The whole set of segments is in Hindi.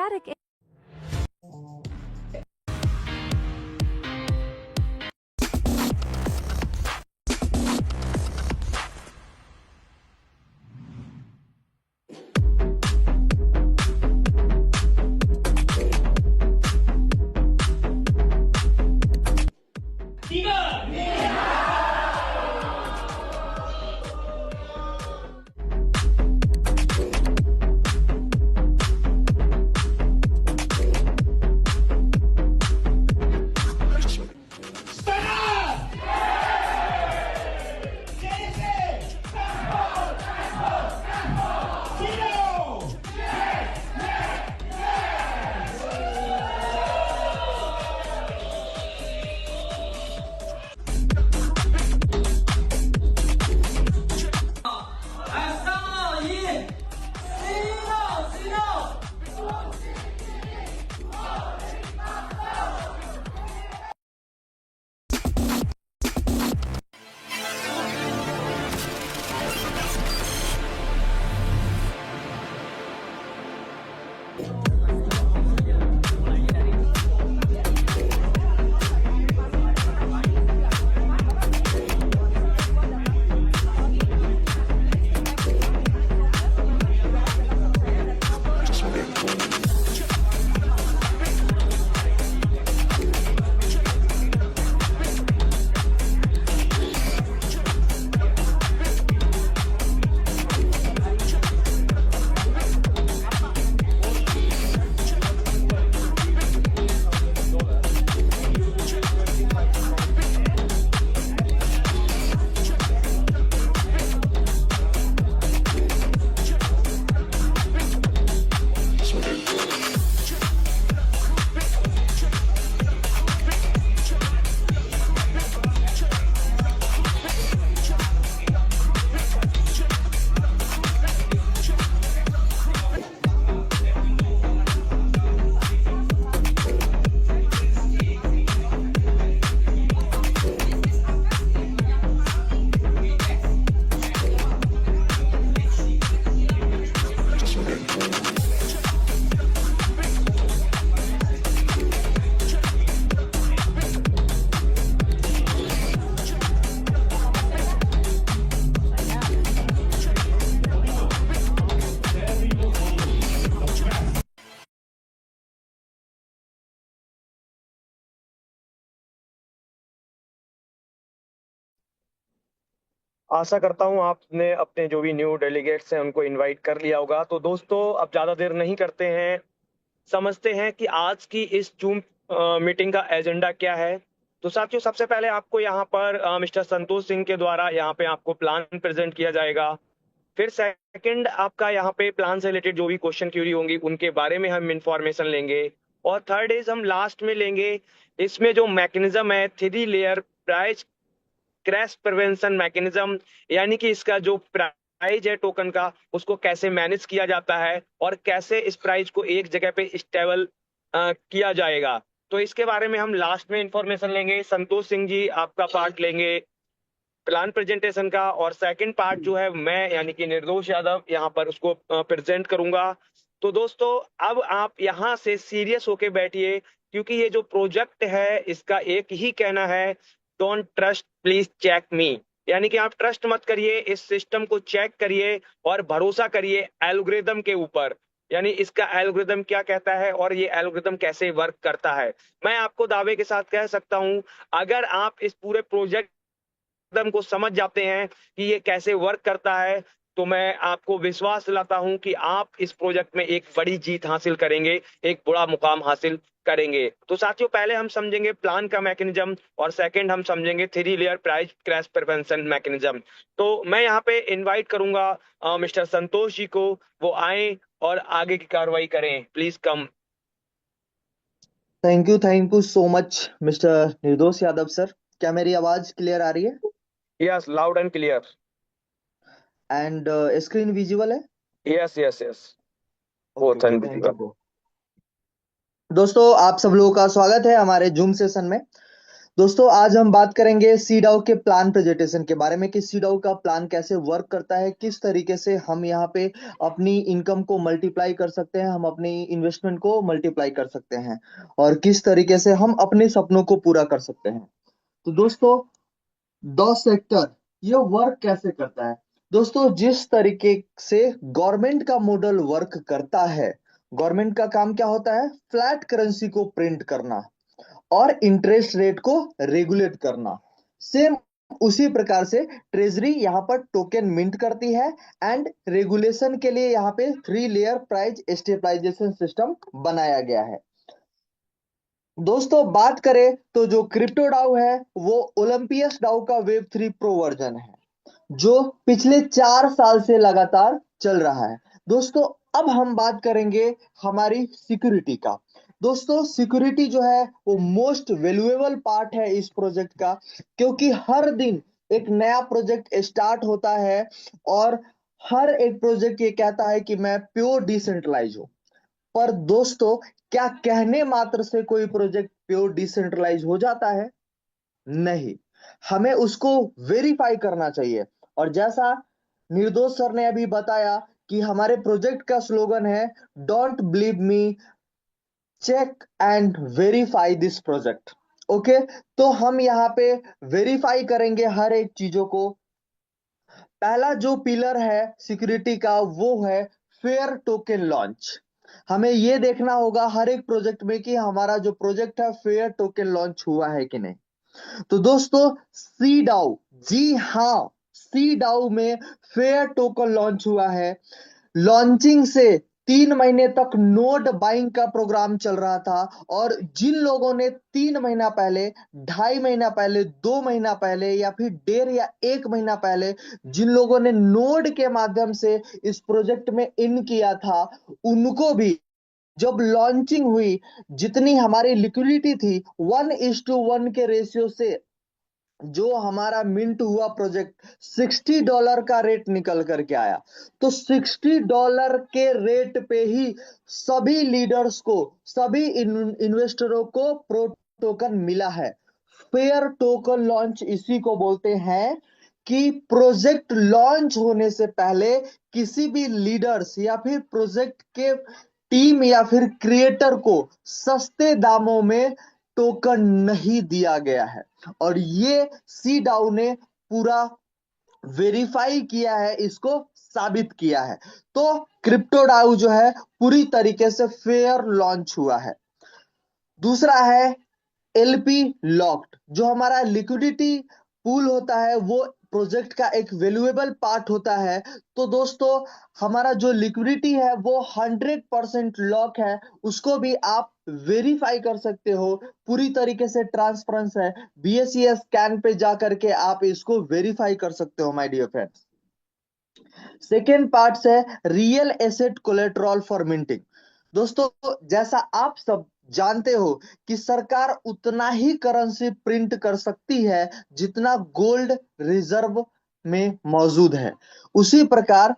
Static. आशा करता हूं आपने अपने जो भी न्यू डेलीगेट्स हैं उनको इनवाइट कर लिया होगा। तो दोस्तों अब ज्यादा देर नहीं करते हैं, समझते हैं कि आज की इस जूम मीटिंग का एजेंडा क्या है। तो साथियों सबसे पहले आपको यहाँ पर मिस्टर संतोष सिंह के द्वारा यहाँ पे आपको प्लान प्रेजेंट किया जाएगा। फिर सेकंड आपका यहाँ पे प्लान से रिलेटेड जो भी क्वेश्चन क्यूरी होंगी उनके बारे में हम इंफॉर्मेशन लेंगे। और थर्ड इज हम लास्ट में लेंगे इसमें जो मैकेनिज्म है 3 layer price crash prevention mechanism, यानी कि इसका जो प्राइस है टोकन का उसको कैसे मैनेज किया जाता है और कैसे इस प्राइस को एक जगह पे स्टेबल किया जाएगा। तो इसके बारे में हम लास्ट में इंफॉर्मेशन लेंगे। संतोष सिंह जी आपका पार्ट लेंगे प्लान प्रेजेंटेशन का, और सेकंड पार्ट जो है मैं यानी कि निर्दोष यादव यहाँ पर उसको प्रेजेंट करूंगा। तो दोस्तों अब आप यहाँ से सीरियस होके बैठिए, क्योंकि ये जो प्रोजेक्ट है इसका एक ही कहना है, don't trust please check me. यानी कि आप ट्रस्ट मत करिए, इस सिस्टम को चेक करिए और भरोसा करिए एल्गोरिदम के ऊपर, यानी इसका एल्गोरिदम क्या कहता है और ये एल्गोरिदम कैसे वर्क करता है। मैं आपको दावे के साथ कह सकता हूं, अगर आप इस पूरे प्रोजेक्ट को समझ जाते हैं कि ये कैसे वर्क करता है, तो मैं आपको विश्वास दिलाता हूं कि आप इस प्रोजेक्ट में एक बड़ी जीत हासिल करेंगे, एक बड़ा मुकाम हासिल करेंगे। तो साथियों पहले हम समझेंगे प्लान का मैकेनिज्म और सेकंड हम समझेंगे 3 layer price crash prevention mechanism. तो मैं यहाँ पे इनवाइट करूंगा मिस्टर संतोष जी को, वो आए और आगे की कार्रवाई करें। Please come. Thank you so much mister निर्दोष यादव सर। क्या मेरी आवाज क्लियर आ रही है? Yes, loud and clear. And screen visual है? Yes yes yes, okay both okay, and thank visual. You. दोस्तों आप सब लोगों का स्वागत है हमारे जूम सेशन में। दोस्तों आज हम बात करेंगे सीडाउ के प्लान प्रेजेंटेशन के बारे में कि सीडाउ का प्लान कैसे वर्क करता है, किस तरीके से हम यहाँ पे अपनी इनकम को मल्टीप्लाई कर सकते हैं, हम अपनी इन्वेस्टमेंट को मल्टीप्लाई कर सकते हैं और किस तरीके से हम अपने सपनों को पूरा कर सकते हैं। तो दोस्तों द सेक्टर ये वर्क कैसे करता है? दोस्तों जिस तरीके से गवर्नमेंट का मॉडल वर्क करता है, गवर्नमेंट का काम क्या होता है? फ्लैट करेंसी को प्रिंट करना और इंटरेस्ट रेट को रेगुलेट करना। सेम उसी प्रकार से ट्रेजरी यहाँ पर टोकन मिंट करती है एंड रेगुलेशन के लिए यहाँ पे 3 लेयर प्राइस स्टेबलाइजेशन सिस्टम बनाया गया है। दोस्तों बात करें तो जो क्रिप्टो डाउ है वो ओलंपियस डाउ का वेब 3 प्रो वर्जन है जो पिछले 4 साल से लगातार चल रहा है। दोस्तों अब हम बात करेंगे हमारी सिक्योरिटी का। दोस्तों सिक्योरिटी जो है वो मोस्ट वैल्यूएबल पार्ट है इस प्रोजेक्ट का, क्योंकि हर दिन एक नया प्रोजेक्ट स्टार्ट होता है और हर एक प्रोजेक्ट ये कहता है कि मैं प्योर डिसेंट्रलाइज हूं। पर दोस्तों क्या कहने मात्र से कोई प्रोजेक्ट प्योर डिसेंट्रलाइज हो जाता है? नहीं, हमें उसको वेरीफाई करना चाहिए। और जैसा निर्दोष सर ने अभी बताया कि हमारे प्रोजेक्ट का स्लोगन है don't believe me, check and verify this project. Okay, तो हम यहाँ पे वेरीफाई करेंगे हर एक चीजों को। पहला जो पिलर है सिक्योरिटी का वो है फेयर टोकन लॉन्च। हमें ये देखना होगा हर एक प्रोजेक्ट में कि हमारा जो प्रोजेक्ट है फेयर टोकन लॉन्च हुआ है कि नहीं। तो दोस्तों सी डाउ, जी हाँ, सी डाउ में फेयर टोकन लॉन्च हुआ है। लॉन्चिंग से 3 महीने तक नोड बाइंग का प्रोग्राम चल रहा था और जिन लोगों ने 3 महीना पहले, 2.5 महीना पहले, 2 महीना पहले या फिर 1.5 या 1 महीना पहले जिन लोगों ने नोड के माध्यम से इस प्रोजेक्ट में इन किया था, उनको भी जब लॉन्चिंग हुई जितनी हमारी लिक्विडिटी थी 1:1 के रेशियो से जो हमारा मिंट हुआ प्रोजेक्ट $60 का रेट निकल करके आया। तो $60 के रेट पे ही सभी लीडर्स को, सभी इन्वेस्टरों को प्रो टोकन मिला है। फेयर टोकन लॉन्च इसी को बोलते हैं कि प्रोजेक्ट लॉन्च होने से पहले किसी भी लीडर्स या फिर प्रोजेक्ट के टीम या फिर क्रिएटर को सस्ते दामों में टोकन नहीं दिया गया है। और ये सी डाउ ने पूरा वेरीफाई किया है, इसको साबित किया है। तो क्रिप्टो डाउ जो है पूरी तरीके से फेयर लॉन्च हुआ है। दूसरा है एलपी लॉक्ड, जो हमारा लिक्विडिटी पूल होता है वो प्रोजेक्ट का एक वैल्यूएबल पार्ट होता है। तो दोस्तों हमारा जो लिक्विडिटी है वो 100% लॉक है, उसको भी आप वेरीफाई कर सकते हो। पूरी तरीके से ट्रांसपेरेंस है, बीएसई स्कैन पे जा करके आप इसको वेरीफाई कर सकते हो my dear friends. Second part है real asset collateral for minting. दोस्तों जैसा आप सब जानते हो कि सरकार उतना ही करेंसी प्रिंट कर सकती है जितना गोल्ड रिजर्व में मौजूद है। उसी प्रकार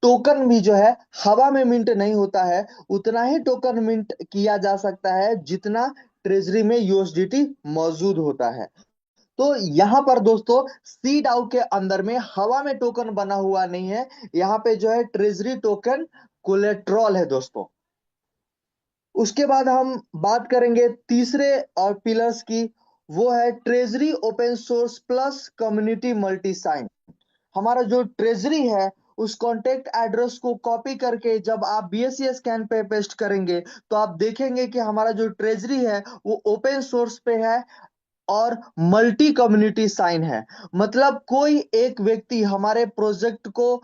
टोकन भी जो है हवा में मिंट नहीं होता है, उतना ही टोकन मिंट किया जा सकता है जितना ट्रेजरी में यूएसडीटी मौजूद होता है। तो यहां पर दोस्तों सी डाउ के अंदर में हवा में टोकन बना हुआ नहीं है, यहाँ पे जो है ट्रेजरी टोकन कोलेट्रॉल है दोस्तों। उसके बाद हम बात करेंगे तीसरे और पिलर्स की, वो है treasury open source plus community multi sign. हमारा जो ट्रेजरी है उस कॉन्टेक्ट एड्रेस को कॉपी करके जब आप बीएसई स्कैन पे पेस्ट करेंगे तो आप देखेंगे कि हमारा जो ट्रेजरी है वो ओपन सोर्स पे है और मल्टी कम्युनिटी साइन है। मतलब कोई एक व्यक्ति हमारे प्रोजेक्ट को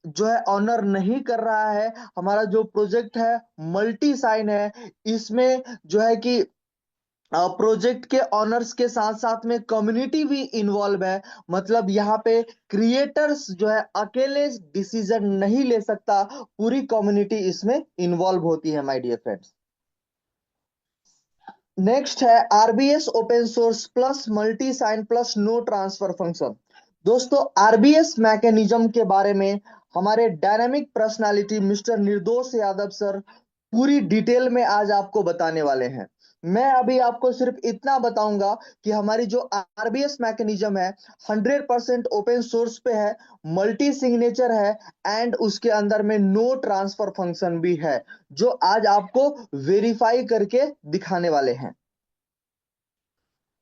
जो है ऑनर नहीं कर रहा है, हमारा जो प्रोजेक्ट है मल्टी साइन है। इसमें जो है कि प्रोजेक्ट के ऑनर्स के साथ साथ में कम्युनिटी भी इन्वॉल्व है। मतलब यहाँ पे क्रिएटर्स जो है अकेले डिसीजन नहीं ले सकता, पूरी कम्युनिटी इसमें इन्वॉल्व होती है माय डियर फ्रेंड्स। नेक्स्ट है RBS open source plus multi sign plus no transfer function. दोस्तों आरबीएस मैकेनिज्म के बारे में हमारे डायनामिक पर्सनालिटी मिस्टर निर्दोष यादव सर पूरी डिटेल में आज आपको बताने वाले हैं। मैं अभी आपको सिर्फ इतना बताऊंगा कि हमारी जो आरबीएस मैकेनिज्म है 100% ओपन सोर्स पे है, मल्टी सिग्नेचर है, एंड उसके अंदर में नो ट्रांसफर फंक्शन भी है, जो आज आपको वेरीफाई करके दिखाने वाले हैं।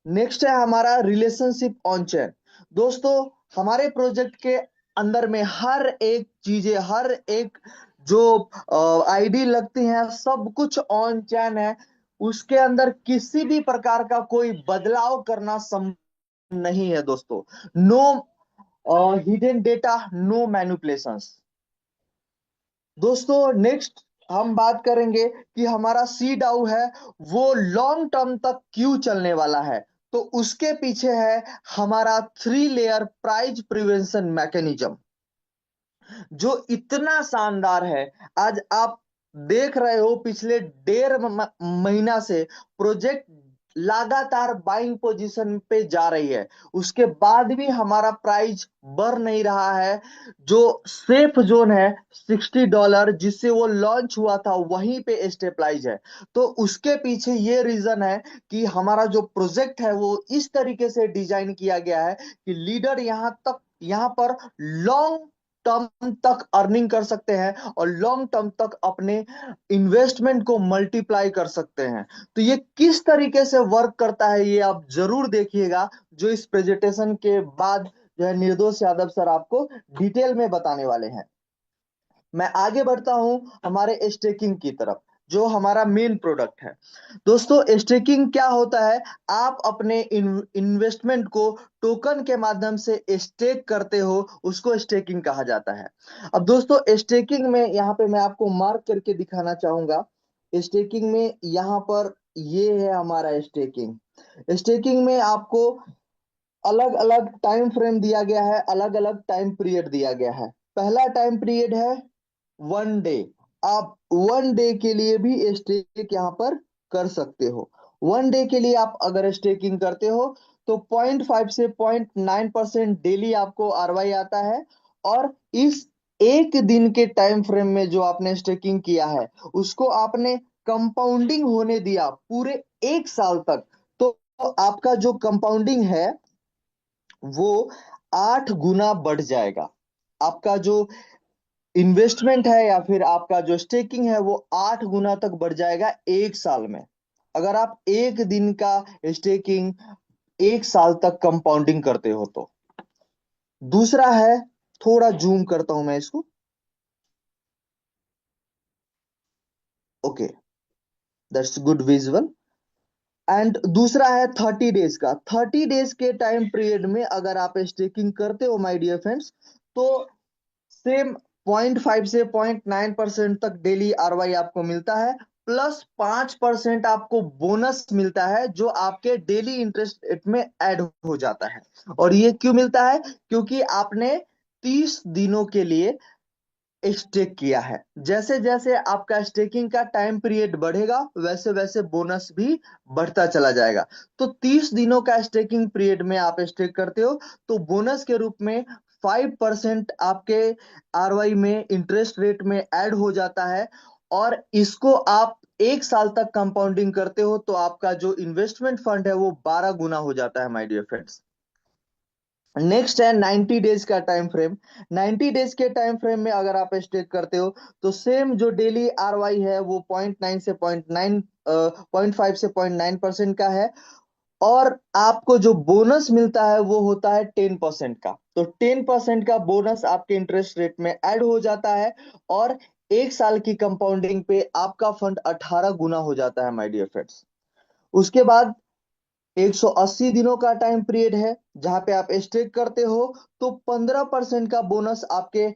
नेक्स्ट है हमारा रिलेशनशिप ऑन चेन। दोस्तों, हमारे प्रोजेक्ट के अंदर में हर एक चीजें, हर एक जो आईडी लगती हैं, सब कुछ ऑन चेन है। उसके अंदर किसी भी प्रकार का कोई बदलाव करना संभव नहीं है दोस्तों। No hidden data, no manipulations. दोस्तों, नेक्स्ट हम बात करेंगे कि हमारा सी डाउ है वो लॉन्ग टर्म तक क्यों चलने वाला है। तो उसके पीछे है हमारा 3 लेयर प्राइस प्रिवेंशन मैकेनिज्म, जो इतना शानदार है। आज आप देख रहे हो पिछले 1.5 महीना से प्रोजेक्ट लगातार बाइंग पोजीशन पे जा रही है, उसके बाद भी हमारा प्राइस बढ़ नहीं रहा है। जो सेफ जोन है $60, जिससे वो लॉन्च हुआ था, वहीं पे स्टेबलाइज है। तो उसके पीछे ये रीजन है कि हमारा जो प्रोजेक्ट है वो इस तरीके से डिजाइन किया गया है कि लीडर यहाँ पर लॉन्ग टर्म तक अर्निंग कर सकते हैं और लॉन्ग टर्म तक अपने इन्वेस्टमेंट को मल्टीप्लाई कर सकते हैं। तो ये किस तरीके से वर्क करता है ये आप जरूर देखिएगा, जो इस प्रेजेंटेशन के बाद जो है निर्दोष यादव सर आपको डिटेल में बताने वाले हैं। मैं आगे बढ़ता हूं हमारे स्टेकिंग की तरफ, जो हमारा मेन प्रोडक्ट है। दोस्तों, स्टेकिंग क्या होता है? आप अपने इन्वेस्टमेंट को टोकन के माध्यम से स्टेक करते हो, उसको स्टेकिंग कहा जाता है। अब दोस्तों, स्टेकिंग में यहाँ पे मैं आपको मार्क करके दिखाना चाहूंगा। स्टेकिंग में यहाँ पर ये है हमारा स्टेकिंग। स्टेकिंग में आपको अलग अलग टाइम फ्रेम दिया गया है, अलग अलग टाइम पीरियड दिया गया है। पहला टाइम पीरियड है 1 डे। आप 1 डे के लिए भी स्टेक यहाँ पर कर सकते हो। 1 डे के लिए आप अगर स्टेकिंग करते हो तो 0.5 से 0.9% डेली आपको आरवाई आता है। और इस एक दिन के टाइम फ्रेम में जो आपने स्टेकिंग किया है, उसको आपने कंपाउंडिंग होने दिया पूरे 1 साल तक। तो आपका जो कंपाउंडिंग है वो 8 गुना बढ़ जाएगा। आपका जो इन्वेस्टमेंट है या फिर आपका जो स्टेकिंग है वो 8 गुना तक बढ़ जाएगा 1 साल में, अगर आप एक दिन का स्टेकिंग 1 साल तक कंपाउंडिंग करते हो तो। दूसरा है, थोड़ा जूम करता हूं मैं इसको। Okay, that's good visual. And दूसरा है 30 डेज का। 30 डेज के टाइम पीरियड में अगर आप स्टेकिंग करते हो माय डियर फ्रेंड्स, तो सेम 0.5 से 0.9% तक डेली आरवाई आपको मिलता है, प्लस 5% आपको बोनस मिलता है, जो आपके डेली इंटरेस्ट रेट में ऐड हो जाता है। और ये क्यों मिलता है? क्योंकि आपने 30 दिनों के लिए स्टेक किया है। जैसे जैसे आपका स्टेकिंग का टाइम पीरियड बढ़ेगा, वैसे वैसे बोनस भी बढ़ता चला जाएगा। तो 30 दिनों का स्टेकिंग पीरियड में आप स्टेक करते हो तो बोनस के रूप में 5% आपके आरवाई में इंटरेस्ट रेट में ऐड हो जाता है। और इसको आप 1 साल तक कंपाउंडिंग करते हो तो आपका जो इन्वेस्टमेंट फंड है वो 12 गुना हो जाता है माय डियर फ्रेंड्स। नेक्स्ट है 90 डेज का टाइम फ्रेम। 90 डेज के टाइम फ्रेम में अगर आप स्टेक करते हो तो सेम जो डेली आरवाई है वो 0.5 का है। और आपको जो बोनस मिलता है वो होता है 10% का। तो 10% का बोनस आपके इंटरेस्ट रेट में ऐड हो जाता है। और 1 साल की कंपाउंडिंग पे आपका फंड 18 गुना हो जाता है माय डियर फ्रेंड्स। उसके बाद 180 दिनों का टाइम पीरियड है जहां पे आप स्टेक करते हो, तो 15% का बोनस आपके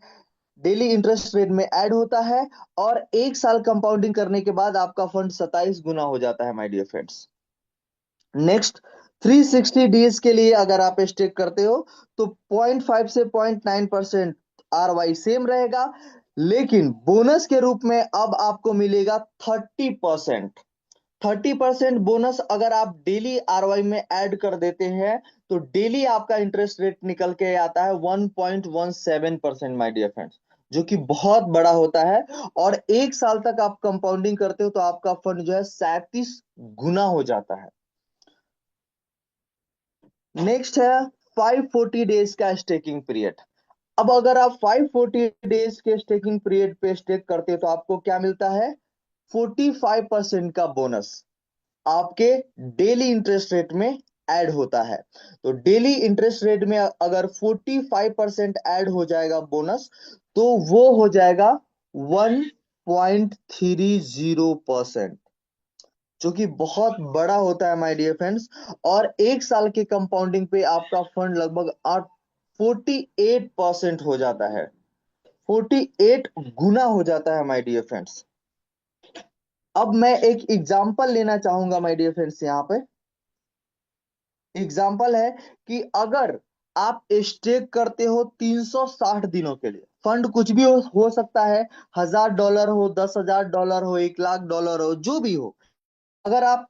डेली इंटरेस्ट रेट में ऐड होता है। और 1 साल कंपाउंडिंग करने के बाद आपका फंड 27 गुना हो जाता है my dear friends. Next, 360 days के लिए अगर आप स्टेक करते हो तो 0.5 से 0.9% आरवाई सेम रहेगा, लेकिन बोनस के रूप में अब आपको मिलेगा 30%। 30% बोनस अगर आप डेली आरवाई में ऐड कर देते हैं तो डेली आपका इंटरेस्ट रेट निकल के आता है 1.17% माय डियर फ्रेंड्स। जो कि बहुत बड़ा होता है। और 1 साल तक आप कंपाउंडिंग करते हो तो आपका फंड जो है 37 गुना हो जाता है। नेक्स्ट है 540 डेज का स्टेकिंग पीरियड। अब अगर आप 540 डेज के स्टेकिंग पीरियड पे स्टेक करते हो तो आपको क्या मिलता है? 45% का बोनस आपके डेली इंटरेस्ट रेट में ऐड होता है। तो डेली इंटरेस्ट रेट में अगर 45% ऐड हो जाएगा बोनस, तो वो हो जाएगा 1.30%, जो कि बहुत बड़ा होता है माय डियर फ्रेंड्स। और 1 साल के कंपाउंडिंग पे आपका फंड लगभग 48% हो जाता है। 48 गुना हो जाता है माय डियर फ्रेंड्स। अब मैं एक एग्जांपल लेना चाहूंगा माय डियर फ्रेंड्स। यहाँ पे एग्जाम्पल है कि अगर आप स्टेक करते हो 360 दिनों के लिए, फंड कुछ भी हो सकता है, $1000 हो, $10,000 हो, $1,00,000 हो, जो भी हो। अगर आप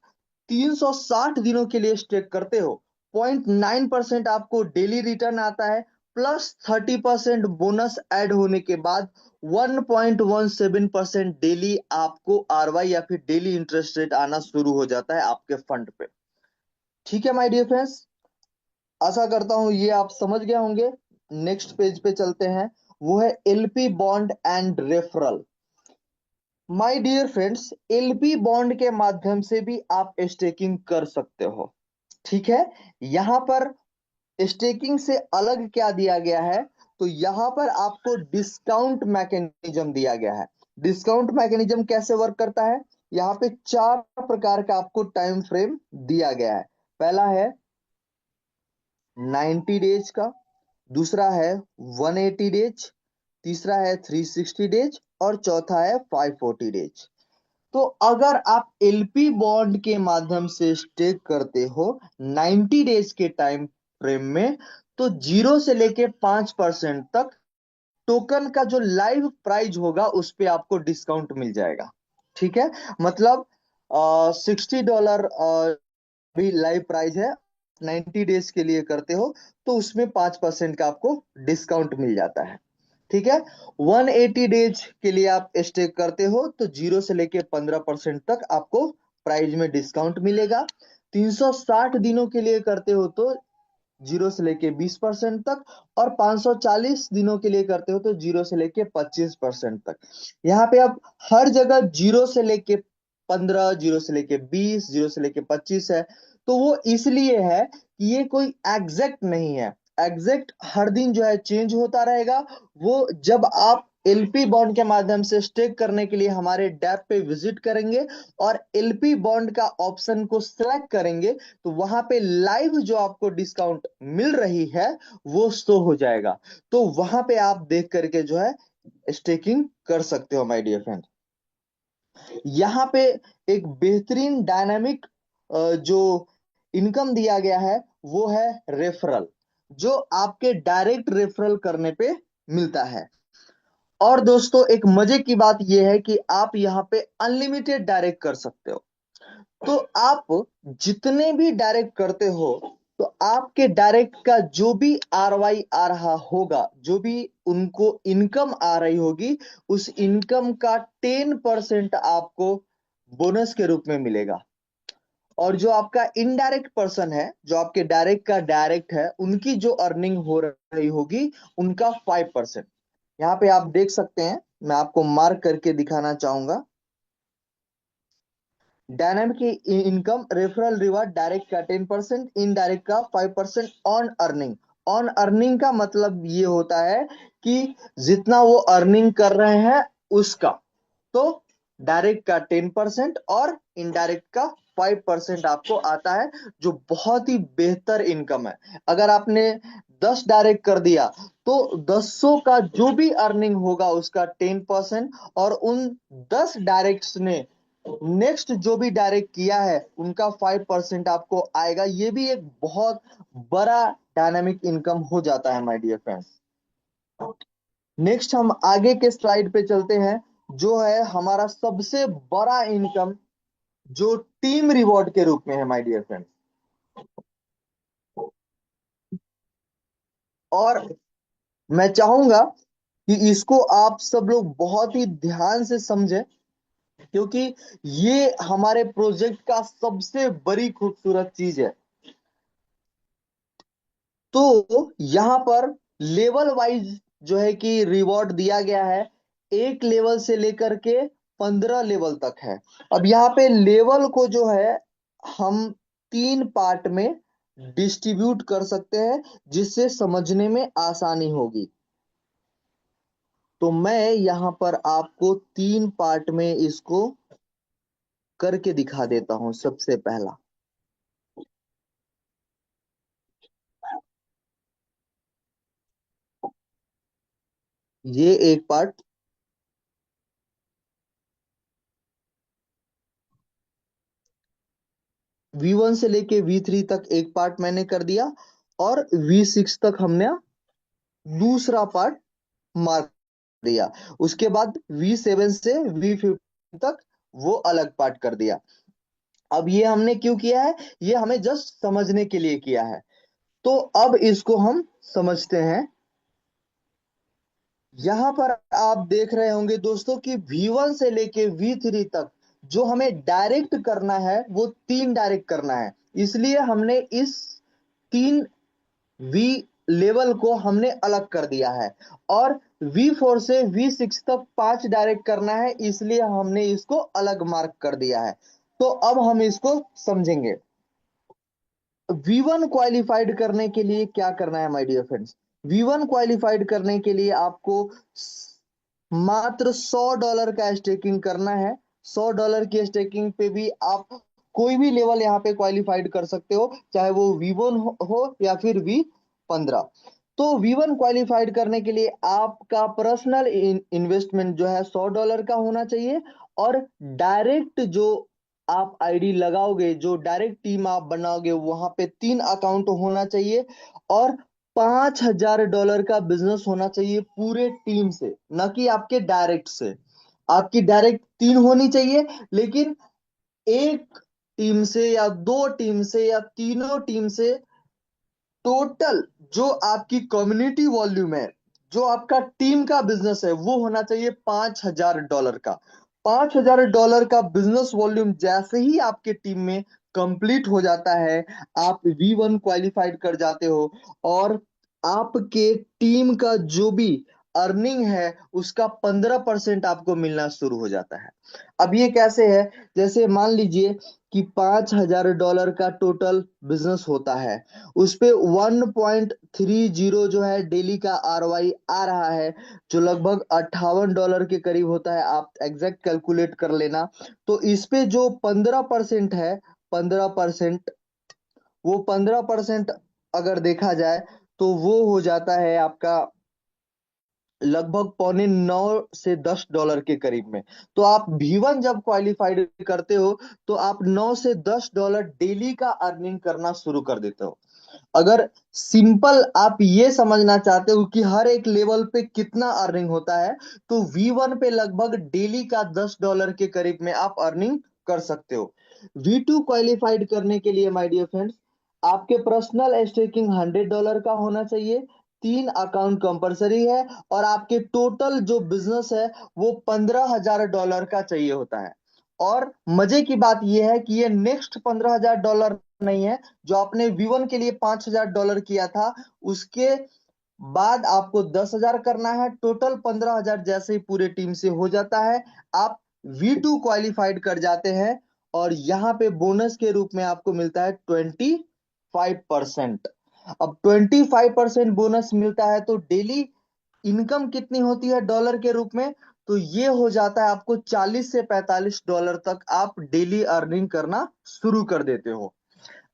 360 दिनों के लिए स्टेक करते हो, 0.9% आपको डेली रिटर्न आता है, प्लस 30% बोनस ऐड होने के बाद 1.17% डेली आपको आरवाई या फिर डेली इंटरेस्ट रेट आना शुरू हो जाता है आपके फंड पे। ठीक है माय डियर फ्रेंड्स, आशा करता हूं ये आप समझ गए होंगे। नेक्स्ट पेज पे चलते हैं, वो है LP bond and referral. My dear friends, LP bond के माध्यम से भी आप स्टेकिंग कर सकते हो। ठीक है, यहां पर स्टेकिंग से अलग क्या दिया गया है? तो यहां पर आपको डिस्काउंट मैकेनिज्म दिया गया है। डिस्काउंट मैकेनिज्म कैसे वर्क करता है? यहाँ पे 4 प्रकार का आपको टाइम फ्रेम दिया गया है। पहला है 90 डेज का, दूसरा है 180 डेज, तीसरा है 360 डेज और चौथा है 540 डेज। तो अगर आप एलपी बॉन्ड के माध्यम से स्टेक करते हो 90 डेज के टाइम फ्रेम में, तो 0 से लेके 5% तक टोकन का जो लाइव प्राइस होगा उस पे आपको डिस्काउंट मिल जाएगा। ठीक है, मतलब $60 भी लाइव प्राइस है, 90 डेज के लिए करते हो तो उसमें 5% का आपको डिस्काउंट मिल जाता है। ठीक है, 180 डेज के लिए आप स्टेक करते हो तो 0 से लेके 15% तक आपको प्राइस में डिस्काउंट मिलेगा। 360 दिनों के लिए करते हो तो 0 से लेके 20% तक, और 540 दिनों के लिए करते हो तो 0 से लेके 25% तक। यहाँ पे आप हर जगह 0 से लेके 15, 0 से लेके 20, 0 से लेके 25 है। तो वो इसलिए है कि ये कोई एग्जैक्ट नहीं है। एग्जैक्ट हर दिन जो है चेंज होता रहेगा। वो जब आप एलपी बॉन्ड के माध्यम से स्टेक करने के लिए हमारे डैप पे विजिट करेंगे और एलपी बॉन्ड का ऑप्शन को सिलेक्ट करेंगे, तो वहां पे लाइव जो आपको डिस्काउंट मिल रही है वो शो हो जाएगा। तो वहां पे आप देख करके जो है स्टेकिंग कर सकते हो माय डियर फ्रेंड। यहाँ पे एक बेहतरीन डायनामिक जो इनकम दिया गया है वो है रेफरल, जो आपके डायरेक्ट रेफरल करने पे मिलता है। और दोस्तों एक मजे की बात यह है कि आप यहाँ पे अनलिमिटेड डायरेक्ट कर सकते हो। तो आप जितने भी डायरेक्ट करते हो, तो आपके डायरेक्ट का जो भी आरवाई आ रहा होगा, जो भी उनको इनकम आ रही होगी, उस इनकम का 10% आपको बोनस के रूप में मिलेगा। और जो आपका इनडायरेक्ट पर्सन है, जो आपके डायरेक्ट का डायरेक्ट है, उनकी जो अर्निंग हो रही होगी उनका 5%। यहाँ पे आप देख सकते हैं, मैं आपको मार्क करके दिखाना चाहूंगा। Dynamic income referral reward, direct का 10%, इनडायरेक्ट का 5% ऑन अर्निंग। ऑन अर्निंग का मतलब ये होता है कि जितना वो अर्निंग कर रहे हैं उसका, तो डायरेक्ट का 10% और इनडायरेक्ट का 5% आपको आता है, जो बहुत ही बेहतर इनकम है। अगर आपने 10 डायरेक्ट कर दिया तो 10 का जो भी अर्निंग होगा उसका 10%, और उन 10 डायरेक्ट्स ने नेक्स्ट जो भी डायरेक्ट किया है उनका 5% आपको आएगा। ये भी एक बहुत बड़ा डायनामिक इनकम हो जाता है माय डियर फ्रेंड्स। नेक्स्ट हम आगे के स्लाइड पे चलते हैं, जो है हमारा सबसे बड़ा इनकम, जो टीम रिवॉर्ड के रूप में है माय डियर फ्रेंड्स। और मैं चाहूंगा कि इसको आप सब लोग बहुत ही ध्यान से समझें, क्योंकि ये हमारे प्रोजेक्ट का सबसे बड़ी खूबसूरत चीज है। तो यहां पर लेवल वाइज जो है कि रिवॉर्ड दिया गया है, 1 लेवल से लेकर के 15 लेवल तक है। अब यहाँ पे लेवल को जो है हम 3 पार्ट में डिस्ट्रीब्यूट कर सकते हैं, जिससे समझने में आसानी होगी। तो मैं यहां पर आपको 3 पार्ट में इसको करके दिखा देता हूं। सबसे पहला, ये एक पार्ट, V1 से लेके V3 तक एक पार्ट मैंने कर दिया, और V6 तक हमने दूसरा पार्ट मार्क दिया। उसके बाद V7 से V15 तक वो अलग पार्ट कर दिया। अब ये हमने क्यों किया है? ये हमें जस्ट समझने के लिए किया है। तो अब इसको हम समझते हैं। यहां पर आप देख रहे होंगे दोस्तों कि V1 से लेके V3 तक जो हमें डायरेक्ट करना है वो 3 डायरेक्ट करना है। इसलिए हमने इस 3 V लेवल को हमने अलग कर दिया है। और V4 से V6 तक 5 डायरेक्ट करना है, इसलिए हमने इसको अलग मार्क कर दिया है। तो अब हम इसको समझेंगे। V1 क्वालिफाइड करने के लिए क्या करना है my dear friends? V1 qualified करने के लिए आपको मात्र $100 का स्टेकिंग करना है। $100 की स्टेकिंग पे भी आप कोई भी लेवल यहाँ पे क्वालिफाइड कर सकते हो, चाहे वो V1 हो या फिर V15। तो V1 क्वालिफाइड करने के लिए आपका पर्सनल इन्वेस्टमेंट जो है $100 का होना चाहिए। और डायरेक्ट जो आप आईडी लगाओगे, जो डायरेक्ट टीम आप बनाओगे, वहां पे 3 अकाउंट होना चाहिए। और $5,000 का बिजनेस होना चाहिए पूरे टीम से, न कि आपके डायरेक्ट से। आपकी डायरेक्ट 3 होनी चाहिए, लेकिन एक टीम से या 2 टीम से या तीनों टीम से टोटल जो आपकी कम्युनिटी वॉल्यूम है, जो आपका टीम का बिजनेस है, वो होना चाहिए $5,000 का। $5,000 का बिजनेस वॉल्यूम जैसे ही आपके टीम में कंप्लीट हो जाता है, आप V1 क्वालिफाइड कर जाते हो। और आपके टीम का जो भी अर्निंग है उसका 15% आपको मिलना शुरू हो जाता है। अब ये कैसे है? जैसे मान लीजिए कि $5,000 का टोटल बिजनेस होता है, उस पे 1.30 जो है डेली का ROI आ रहा है, जो लगभग $58 के करीब होता है। आप एग्जैक्ट कैलकुलेट कर लेना। तो इस पे जो 15% है, 15%, वो 15% अगर देखा जाए तो वो हो जाता है आपका लगभग $9 से $10 के करीब में। तो आप V1 जब क्वालिफाइड करते हो, तो आप $9 से $10 डेली का अर्निंग करना शुरू कर देते हो। अगर सिंपल आप ये समझना चाहते हो कि हर एक लेवल पे कितना अर्निंग होता है, तो V1 पे लगभग डेली का $10 के करीब में आप अर्निंग कर सकते हो। V2 क्वालिफाइड करने के लिए माय डियर फ्रेंड्स, आपके पर्सनल स्टेकिंग $100 का होना चाहिए। 3 अकाउंट कंपलसरी है। और आपके टोटल जो बिजनेस है वो $15,000 का चाहिए होता है। और मजे की बात यह है कि ये नेक्स्ट $15,000 नहीं है। जो आपने V1 के लिए $5,000 किया था, उसके बाद आपको 10,000 करना है। टोटल 15,000 जैसे ही पूरे टीम से हो जाता है, आप V2 क्वालिफाइड कर जाते हैं। और यहाँ पे बोनस के रूप में आपको मिलता है 25%। अब 25% बोनस मिलता है, तो डेली इनकम कितनी होती है डॉलर के रूप में? तो ये हो जाता है आपको $40 से $45 तक आप डेली अर्निंग करना शुरू कर देते हो।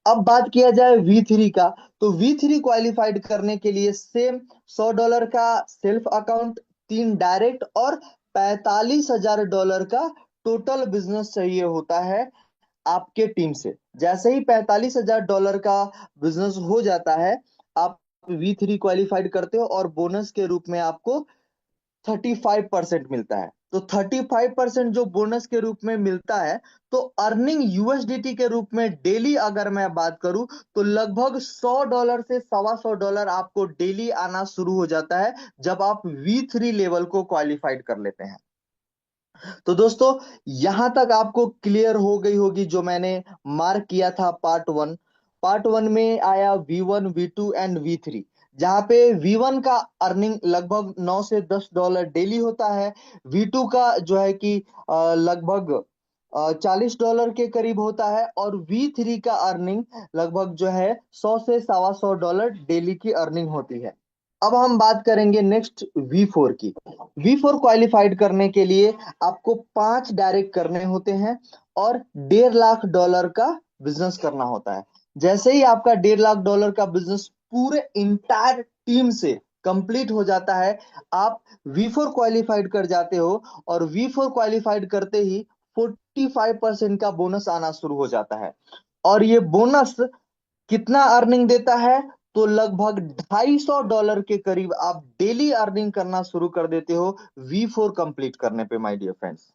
अब बात किया जाए V3 का, तो V3 क्वालिफाइड करने के लिए सेम $100 का सेल्फ अकाउंट, 3 डायरेक्ट, और $45,000 का टोटल बिजनेस चाहिए होता है आपके टीम से। जैसे ही $45,000 का बिजनेस हो जाता है, आप V3 क्वालिफाइड करते हो, और बोनस के रूप में आपको 35% मिलता है। तो 35% जो बोनस के रूप में मिलता है, तो अर्निंग यूएसडीटी के रूप में डेली अगर मैं बात करूं तो लगभग $100 से $125 आपको डेली आना शुरू हो जाता है जब आप V3 लेवल को क्वालिफाइड कर लेते हैं। तो दोस्तों, यहां तक आपको क्लियर हो गई होगी जो मैंने मार्क किया था पार्ट वन में आया V1 V2 एंड V3, जहां पे V1 का अर्निंग लगभग $9 से $10 डेली होता है। V2 का जो है कि लगभग $40 के करीब होता है, और V3 का अर्निंग लगभग जो है 100 से $125 डेली की अर्निंग होती है। अब हम बात करेंगे नेक्स्ट V4 की। V4 क्वालिफाइड करने के लिए आपको 5 डायरेक्ट करने होते हैं और $1.5 लाख का बिजनेस करना होता है। जैसे ही आपका $1.5 लाख का बिजनेस पूरे इंटायर टीम से कंप्लीट हो जाता है, आप V4 क्वालिफाइड कर जाते हो, और V4 क्वालिफाइड करते ही 45% का बोनस आना शुरू हो जाता है। और ये बोनस कितना अर्निंग देता है? तो लगभग $250 के करीब आप डेली अर्निंग करना शुरू कर देते हो V4 कंप्लीट करने पे, माय डियर फ्रेंड्स।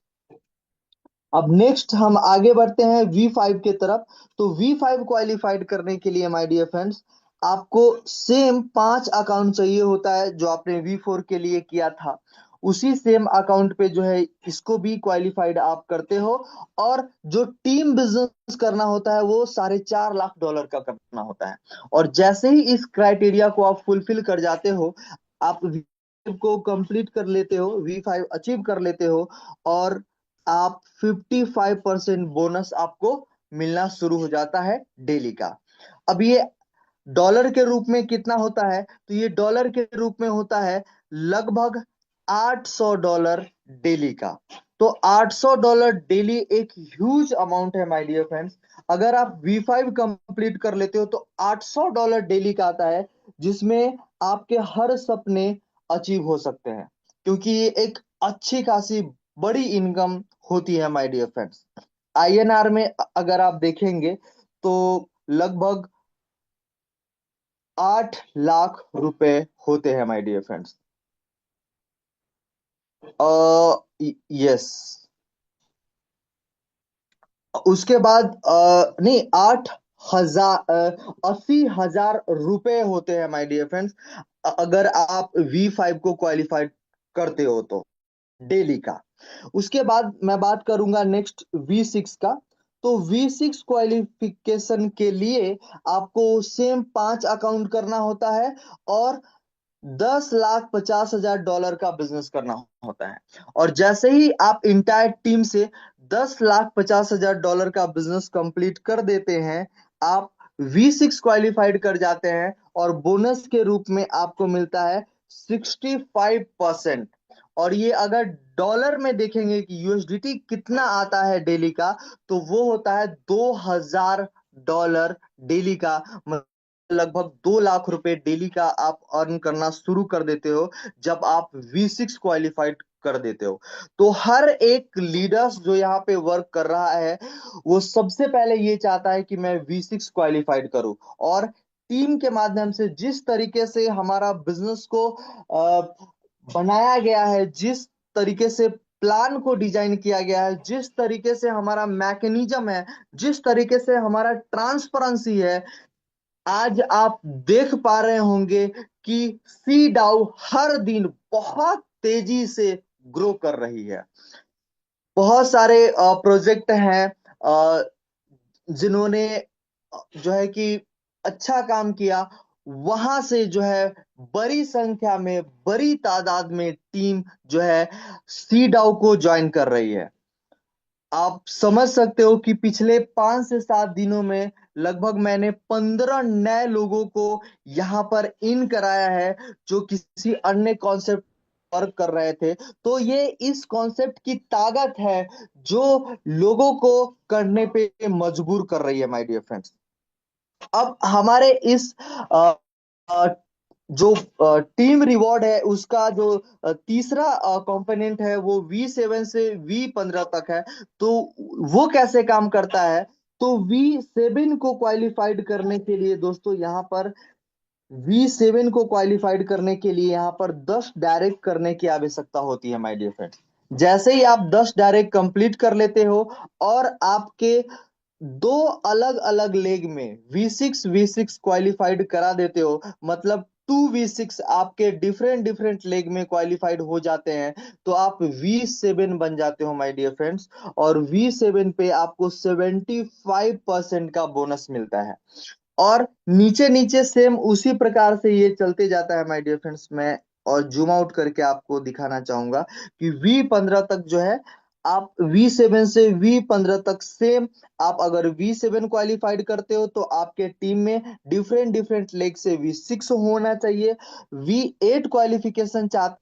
अब नेक्स्ट हम आगे बढ़ते हैं V5 के तरफ। तो V5 क्वालिफाइड करने के लिए, माय डियर फ्रेंड्स, आपको सेम 5 अकाउंट चाहिए होता है जो आपने V4 के लिए किया था। उसी सेम अकाउंट पे जो है इसको भी क्वालिफाइड आप करते हो, और जो टीम बिजनेस करना होता है वो $4.5 लाख का करना होता है। और जैसे ही इस क्राइटेरिया को आप फुलफिल कर जाते हो, आप V5 को कंप्लीट कर लेते हो, V5 अचीव कर लेते हो, और आप 55% बोनस आपको मिलना शुरू हो जाता है डेली का। अब ये डॉलर के रूप में कितना होता है? तो ये डॉलर के रूप में होता है लगभग $800 डेली का। तो $800 डेली एक ह्यूज अमाउंट है, माय डियर फ्रेंड्स। अगर आप V5 कंप्लीट कर लेते हो तो $800 डेली का आता है, जिसमें आपके हर सपने अचीव हो सकते हैं, क्योंकि ये एक अच्छी खासी बड़ी इनकम होती है, माय डियर फ्रेंड्स। INR में अगर आप देखेंगे तो लगभग 8 लाख रुपए होते हैं, माय डियर फ्रेंड्स। यस। उसके बाद नहीं, 80,000 रुपए होते हैं, माय डियर फ्रेंड्स, अगर आप V5 को क्वालिफाइड करते हो तो, डेली का। उसके बाद मैं बात करूंगा नेक्स्ट V6 का। तो V6 क्वालिफिकेशन के लिए आपको सेम 5 अकाउंट करना होता है, और $10,50,000 का बिजनेस करना होता है। और जैसे ही आप इंटायर टीम से $10,50,000 का बिजनेस कंप्लीट कर देते हैं, आप V6 क्वालिफाइड कर जाते हैं, और बोनस के रूप में आपको मिलता है 65%। और ये अगर डॉलर में देखेंगे कि यूएसडीटी कितना आता है डेली का, तो वो होता है $2,000 डेली का। लगभग 2 लाख रुपए डेली का आप अर्न करना शुरू कर देते हो जब आप V6 क्वालिफाइड कर देते हो। तो हर एक लीडर्स जो यहाँ पे वर्क कर रहा है, वो सबसे पहले ये चाहता है कि मैं V6 क्वालिफाइड करूं, और टीम के माध्यम से जिस तरीके से हमारा बिजनेस को बनाया गया है, जिस तरीके से प्लान को डिजाइन किया गया है, जिस तरीके से हमारा मैकेनिज्म है, जिस तरीके से हमारा ट्रांसपेरेंसी है, आज आप देख पा रहे होंगे कि सी डाउ हर दिन बहुत तेजी से ग्रो कर रही है। बहुत सारे प्रोजेक्ट हैं जिन्होंने जो है कि अच्छा काम किया, वहां से जो है बड़ी संख्या में, बड़ी तादाद में टीम जो है सी डाउ को ज्वाइन कर रही है। आप समझ सकते हो कि पिछले 5 से 7 दिनों में लगभग मैंने 15 नए लोगों को यहाँ पर इन कराया है, जो किसी अन्य कॉन्सेप्ट वर्क कर रहे थे। तो ये इस कॉन्सेप्ट की ताकत है जो लोगों को करने पे मजबूर कर रही है, माय डियर फ्रेंड्स। अब हमारे इस अ, अ, जो टीम रिवॉर्ड है, उसका जो तीसरा कंपोनेंट है, वो V7 से V15 तक है। तो वो कैसे काम करता है? तो V7 को क्वालिफाइड करने के लिए दोस्तों, यहाँ पर V7 को क्वालिफाइड करने के लिए यहाँ पर 10 डायरेक्ट करने की आवश्यकता होती है, माय डियर फ्रेंड्स। जैसे ही आप 10 डायरेक्ट कंप्लीट कर लेते हो और आपके दो अलग अलग लेग में V6 क्वालिफाइड करा देते हो, मतलब 2V6 आपके डिफरेंट डिफरेंट लेग में क्वालिफाइड हो जाते हैं, तो आप V7 बन जाते हो माय डियर फ्रेंड्स। और V7 पे आपको 75% का बोनस मिलता है। और नीचे नीचे सेम उसी प्रकार से ये चलते जाता है माय डियर फ्रेंड्स। मैं और जूम आउट करके आपको दिखाना चाहूंगा कि V15 तक जो है, आप V7 से V15 तक सेम, आप अगर V7 क्वालिफाइड करते हो तो आपके टीम में डिफरेंट डिफरेंट लेग से V6 होना चाहिए। V8 क्वालिफिकेशन चाहते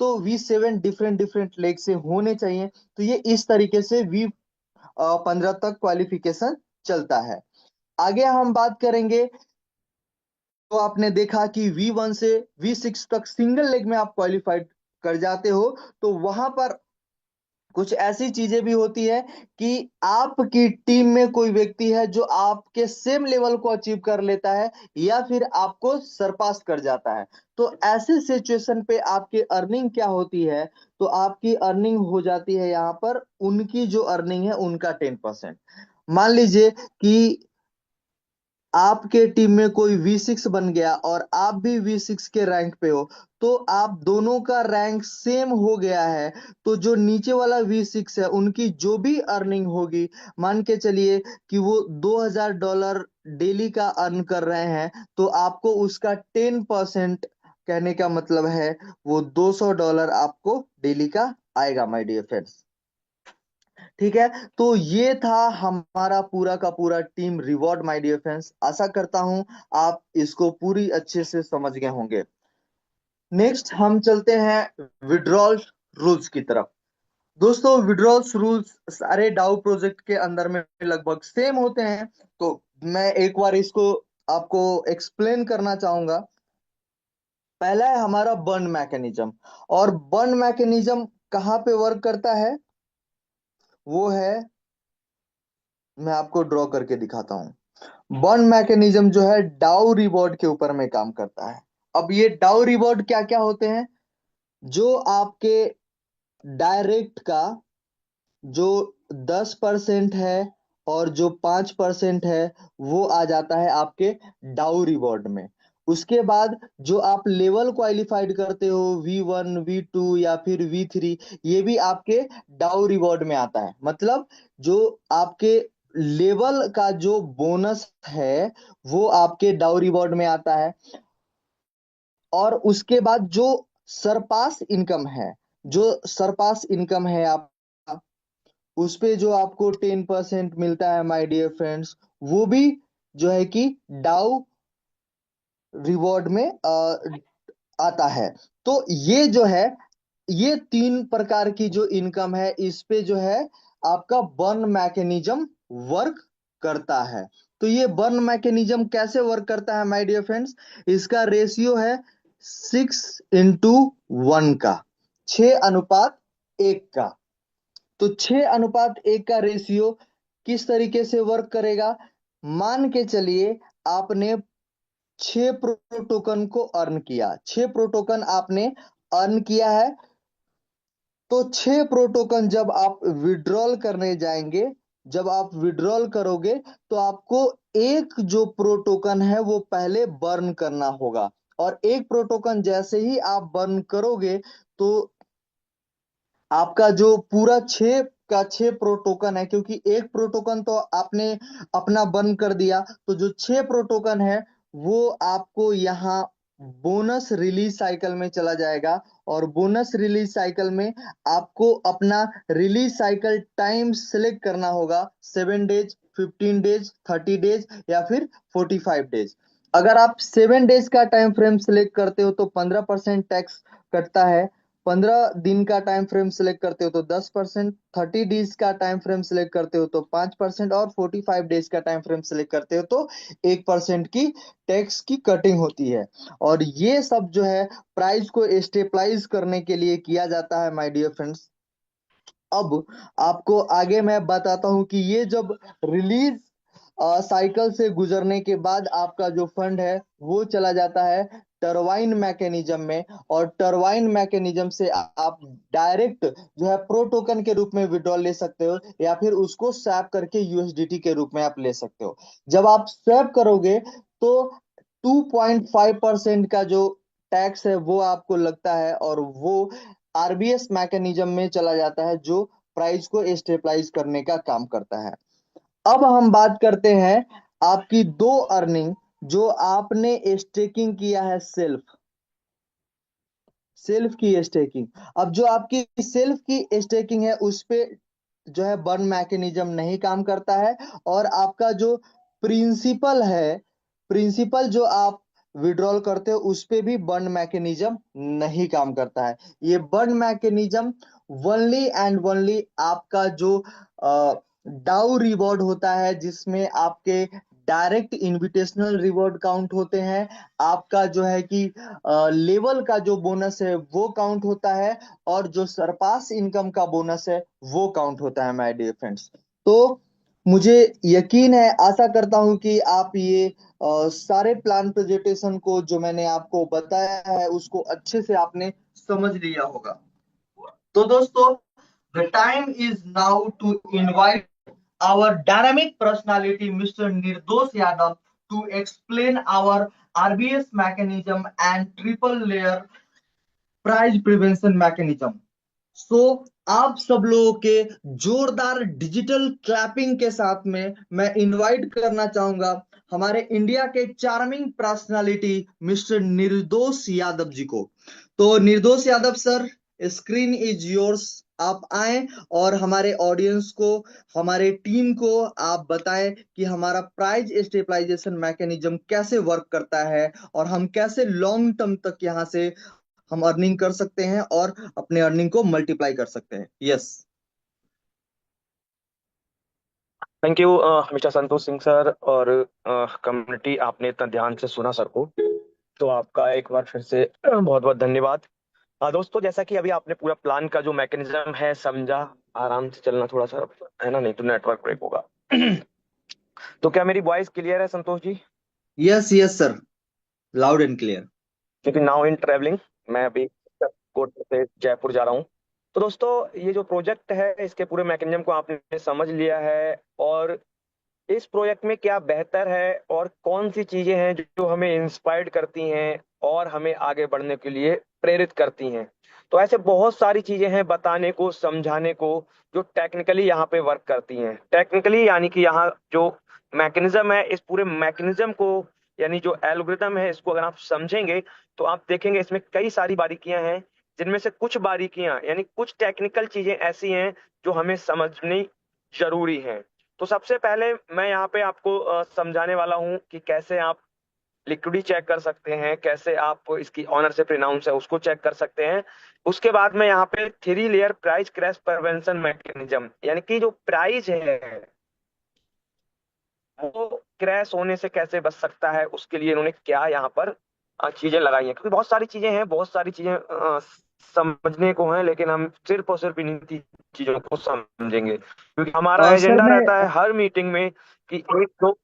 तो V7 डिफरेंट डिफरेंट लेग से होने चाहिए। तो ये इस तरीके से V15 तक क्वालिफिकेशन चलता है। आगे हम बात करेंगे, तो आपने देखा कि V1 से V6 तक सिंगल लेग में आप क्वालिफाइड कर जाते हो, तो वहां पर कुछ ऐसी चीजें भी होती है कि आपकी टीम में कोई व्यक्ति है जो आपके सेम लेवल को अचीव कर लेता है या फिर आपको सरपास कर जाता है। तो ऐसे सिचुएशन पे आपकी अर्निंग क्या होती है? तो आपकी अर्निंग हो जाती है यहाँ पर, उनकी जो अर्निंग है उनका 10%। मान लीजिए कि आपके टीम में कोई V6 बन गया और आप भी V6 के रैंक पे हो, तो आप दोनों का रैंक सेम हो गया है। तो जो नीचे वाला V6 है, उनकी जो भी अर्निंग होगी, मान के चलिए कि वो $2000 डेली का अर्न कर रहे हैं, तो आपको उसका 10%, कहने का मतलब है वो $200 आपको डेली का आएगा माय डियर फ्रेंड्स। ठीक है। तो ये था हमारा पूरा का पूरा team reward my dear friends. आशा करता हूं आप इसको पूरी अच्छे से समझ गए होंगे। नेक्स्ट हम चलते हैं विड्रॉल रूल्स की तरफ। दोस्तों, विड्रॉल्स रूल्स सारे डाउ प्रोजेक्ट के अंदर में लगभग सेम होते हैं। तो मैं एक बार इसको आपको एक्सप्लेन करना चाहूंगा। पहला है हमारा बर्न मैकेनिज्म। और बर्न मैकेनिज्म कहाँ पे वर्क करता है, वो है, मैं आपको ड्रॉ करके दिखाता हूं। बर्न मैकेनिज्म जो है डाउ रिवॉर्ड के ऊपर में काम करता है। अब ये डाउ रिवॉर्ड क्या क्या होते हैं? जो आपके डायरेक्ट का जो 10% है और जो 5% है, वो आ जाता है आपके डाउ रिवॉर्ड में। उसके बाद जो आप लेवल क्वालिफाइड करते हो, V1 V2 या फिर V3, ये भी आपके डाउ रिवॉर्ड में आता है। मतलब जो आपके लेवल का जो बोनस है, वो आपके डाउ रिवॉर्ड में आता है। और उसके बाद जो सरपास इनकम है, जो सरपास इनकम है आप, उस पे जो आपको 10% मिलता है माय डियर फ्रेंड्स, वो भी जो है कि डाउ रिवॉर्ड में आता है। तो ये जो है, ये तीन प्रकार की जो इनकम है, इस पे जो है आपका बर्न मैकेनिज्म वर्क करता है। तो ये बर्न मैकेनिज्म कैसे वर्क करता है माय डियर फ्रेंड्स? इसका रेशियो है 6:1 का, 6:1 का। तो 6:1 का रेशियो किस तरीके से वर्क करेगा? मान के चलिए आपने 6 प्रोटोकन को अर्न किया, 6 प्रोटोकन आपने अर्न किया है। तो 6 प्रोटोकन जब आप विड्रॉल करने जाएंगे, जब आप विड्रॉल करोगे, तो आपको एक जो प्रोटोकन है वो पहले बर्न करना होगा। और एक प्रोटोकन जैसे ही आप बर्न करोगे, तो आपका जो पूरा 6 का 6 प्रोटोकन है, क्योंकि एक प्रोटोकन तो आपने अपना बंद कर दिया, तो जो 6 प्रोटोकन है वो आपको यहाँ बोनस रिलीज साइकिल में चला जाएगा। और बोनस रिलीज साइकिल में आपको अपना रिलीज साइकिल टाइम सेलेक्ट करना होगा, 7 डेज, 15 डेज, 30 डेज या फिर 45 डेज। अगर आप 7 डेज का टाइम फ्रेम सिलेक्ट करते हो तो 15% टैक्स कटता है। 15 दिन का टाइम फ्रेम सिलेक्ट करते हो तो 10%, 30 डेज का टाइम फ्रेम सिलेक्ट करते हो तो 5%, और 45 डेज का टाइम फ्रेम सिलेक्ट करते हो तो 1% की टैक्स की कटिंग होती है। और ये सब जो है प्राइस को स्टेबलाइज करने के लिए किया जाता है माय डियर फ्रेंड्स। अब आपको आगे मैं बताता हूं कि ये जब रिलीज साइकिल से गुजरने के बाद आपका जो फंड है वो चला जाता है टरबाइन मैकेनिज्म में, और टरबाइन मैकेनिज्म से आप डायरेक्ट जो है प्रो टोकन के रूप में विड्रॉल ले सकते हो, या फिर उसको स्वैप करके यूएसडीटी के रूप में आप ले सकते हो। जब आप स्वैप करोगे तो 2.5% का जो टैक्स है वो आपको लगता है, और वो आरबीएस मैकेनिज्म में चला जाता है, जो प्राइस को स्टेबलाइज करने का काम करता है। अब हम बात करते हैं आपकी दो अर्निंग जो आपने स्टेकिंग किया है, सेल्फ सेल्फ की स्टेकिंग। अब जो आपकी सेल्फ की स्टेकिंग है उस पे जो है बर्न मैकेनिज्म नहीं काम करता है, और आपका जो प्रिंसिपल है, प्रिंसिपल जो आप विड्रॉल करते हो उस पे भी बर्न मैकेनिज्म नहीं काम करता है। ये burn mechanism only and only आपका जो डाउ रिवॉर्ड होता है, जिसमें आपके डायरेक्ट इनविटेशनल रिवॉर्ड काउंट होते हैं, आपका जो है कि लेवल का जो बोनस है वो काउंट होता है, और जो सरपास इनकम का बोनस है वो काउंट होता है माय डियर फ्रेंड्स। तो मुझे यकीन है, आशा करता हूं कि आप ये सारे प्लान प्रेजेंटेशन को जो मैंने आपको बताया है उसको अच्छे से आपने समझ लिया होगा। तो दोस्तों, the time is now to invite our dynamic personality, Mr. Nirdosh Yadav, to explain our RBS mechanism and triple layer price prevention mechanism. सो आप सब लोगों के जोरदार डिजिटल क्लैपिंग के साथ में मैं इनवाइट करना चाहूंगा हमारे इंडिया के चार्मिंग पर्सनालिटी मिस्टर निर्दोष यादव जी को। तो निर्दोष Yadav sir, screen is yours. आप आए और हमारे ऑडियंस को, हमारे टीम को आप बताएं कि हमारा प्राइस स्टेबलाइजेशन मैकेनिज्म कैसे वर्क करता है, और हम कैसे लॉन्ग टर्म तक यहाँ से हम अर्निंग कर सकते हैं और अपने अर्निंग को मल्टीप्लाई कर सकते हैं। Yes. Thank you mister Santosh Singh sir, और कम्युनिटी, आपने इतना ध्यान से सुना सर को, तो आपका एक बार फिर से बहुत बहुत धन्यवाद। दोस्तों, जैसा कि अभी आपने पूरा प्लान का जो मैकेनिज्म है समझा, आराम से चलना थोड़ा सा, है ना, नहीं तो नेटवर्क ब्रेक होगा। तो क्या मेरी वॉइस क्लियर है Santosh ji? Yes yes sir, loud and clear. क्योंकि नाउ इन ट्रैवलिंग, मैं अभी कोटा से जयपुर जा रहा हूँ। तो दोस्तों, ये जो प्रोजेक्ट है इसके पूरे मैकेनिज्म को आपने समझ लिया है, और इस प्रोजेक्ट में क्या बेहतर है और कौन सी चीजें हैं जो हमें इंस्पायर्ड करती हैं और हमें आगे बढ़ने के लिए प्रेरित करती हैं। तो ऐसे बहुत सारी चीजें हैं बताने को, समझाने को, जो टेक्निकली यहाँ पे वर्क करती हैं। टेक्निकली यानी कि यहाँ जो मैकेनिज्म है, इस पूरे मैकेनिज्म को, यानी जो एल्गोरिथम है, इसको अगर आप समझेंगे तो आप देखेंगे इसमें कई सारी बारीकियां हैं, जिनमें से कुछ बारीकियां यानी कुछ टेक्निकल चीजें ऐसी हैं जो हमें समझनी जरूरी है। तो सबसे पहले मैं यहाँ पे आपको समझाने वाला हूँ कि कैसे आप लिक्विडिटी चेक कर सकते हैं, कैसे आप इसकी ऑनर से प्रोनाउंस है उसको चेक कर सकते हैं। उसके बाद मैं यहाँ पे three layer price crash prevention mechanism, यानी कि जो प्राइस है वो क्रैश होने से कैसे बच सकता है, उसके लिए इन्होंने क्या यहाँ पर चीजें लगाई हैं। क्योंकि बहुत सारी चीजें हैं, बहुत सारी चीजें समझने को हैं, लेकिन हम सिर्फ और सिर्फ इन्हीं चीजों को समझेंगे, क्योंकि हमारा सर एजेंडा मैं रहता है हर मीटिंग में कि एक दो।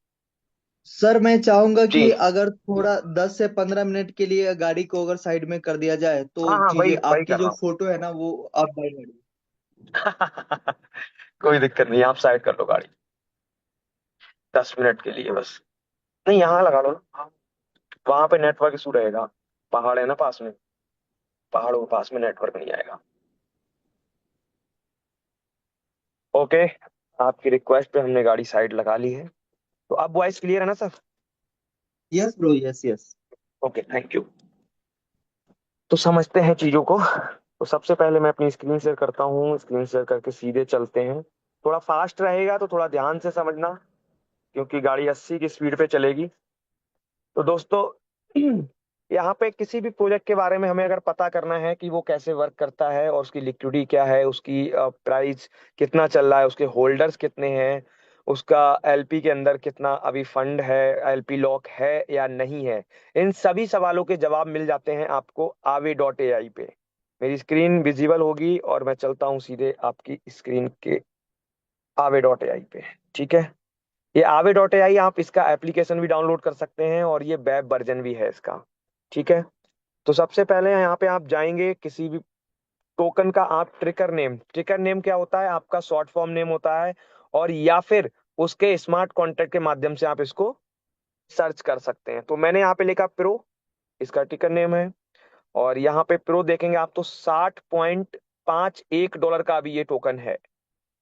सर मैं चाहूंगा कि जी। अगर थोड़ा 10 से 15 मिनट के लिए गाड़ी को अगर साइड में कर दिया जाए तो हाँ हाँ, चीजें, वही वही आपकी कर जो रहा फोटो है ना वो आप डाल। हूँ। कोई दिक्कत नहीं, आप साइड कर लो गाड़ी 10 मिनट के लिए बस। नहीं, यहाँ लगा लो ना, वहां पे नेटवर्क इशू रहेगा। पहाड़ है ना पास में, पहाड़ों के पास में नेटवर्क नहीं आएगा। ओके, आपकी रिक्वेस्ट पे हमने गाड़ी साइड लगा ली है। तो अब वॉइस क्लियर है ना sir? Yes bro, yes yes. Okay, thank you. तो समझते हैं चीजों को। तो सबसे पहले मैं अपनी स्क्रीन शेयर करता हूँ, स्क्रीन शेयर करके सीधे चलते हैं। थोड़ा फास्ट रहेगा तो थोड़ा ध्यान से समझना, क्योंकि गाड़ी 80 की स्पीड पे चलेगी। तो दोस्तों, यहाँ पे किसी भी प्रोजेक्ट के बारे में हमें अगर पता करना है कि वो कैसे वर्क करता है और उसकी लिक्विडिटी क्या है, उसकी प्राइस कितना चल रहा है, उसके होल्डर्स कितने हैं, उसका एलपी के अंदर कितना अभी फंड है, एलपी लॉक है या नहीं है, इन सभी सवालों के जवाब मिल जाते हैं आपको aave.ai पे। मेरी स्क्रीन विजिबल होगी और मैं चलता हूँ सीधे आपकी स्क्रीन के aave.ai पे। ठीक है, ये आवे डॉट एआई, आप इसका एप्लीकेशन भी डाउनलोड कर सकते हैं और ये वेब वर्जन भी है इसका। ठीक है। तो सबसे पहले यहाँ पे आप जाएंगे, किसी भी टोकन का आप ट्रिकर नेम क्या होता है, आपका शॉर्ट फॉर्म नेम होता है, और या फिर उसके स्मार्ट कॉन्ट्रैक्ट के माध्यम से आप इसको सर्च कर सकते हैं। तो मैंने यहाँ पे लिखा प्रो, इसका ट्रिकर नेम है, और यहाँ पे प्रो देखेंगे आप तो 60.51 डॉलर का अभी ये टोकन है।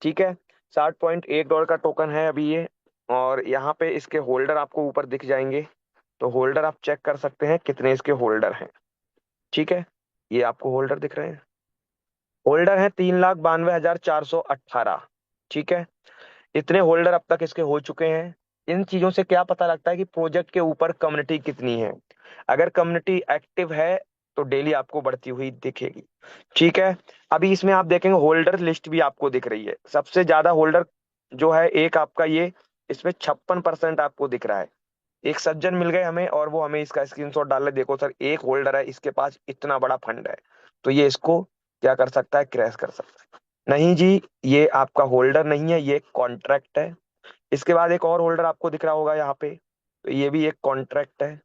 ठीक है, $60.1 का टोकन है अभी ये। और यहाँ पे इसके होल्डर आपको ऊपर दिख जाएंगे, तो होल्डर आप चेक कर सकते हैं कितने इसके होल्डर हैं। ठीक है, ये आपको होल्डर दिख रहे हैं, होल्डर है 3,92,418। ठीक है, इतने होल्डर अब तक इसके हो चुके हैं। इन चीजों से क्या पता लगता है कि प्रोजेक्ट के ऊपर कम्युनिटी कितनी है। अगर कम्युनिटी एक्टिव है तो डेली आपको बढ़ती हुई दिखेगी। ठीक है, अभी इसमें आप देखेंगे होल्डर लिस्ट भी आपको दिख रही है। सबसे ज्यादा होल्डर जो है एक आपका ये, इसमें 56% आपको दिख रहा है। एक सज्जन मिल गए हमें और वो हमें इसका स्क्रीनशॉट डाल रहे, देखो सर एक होल्डर है, इसके पास इतना बड़ा फंड है, तो ये इसको क्या कर सकता है, क्रैश कर सकता है। नहीं जी, ये आपका होल्डर नहीं है, ये कॉन्ट्रैक्ट है। इसके बाद एक और होल्डर आपको दिख रहा होगा यहाँ पे, तो ये भी एक कॉन्ट्रैक्ट है।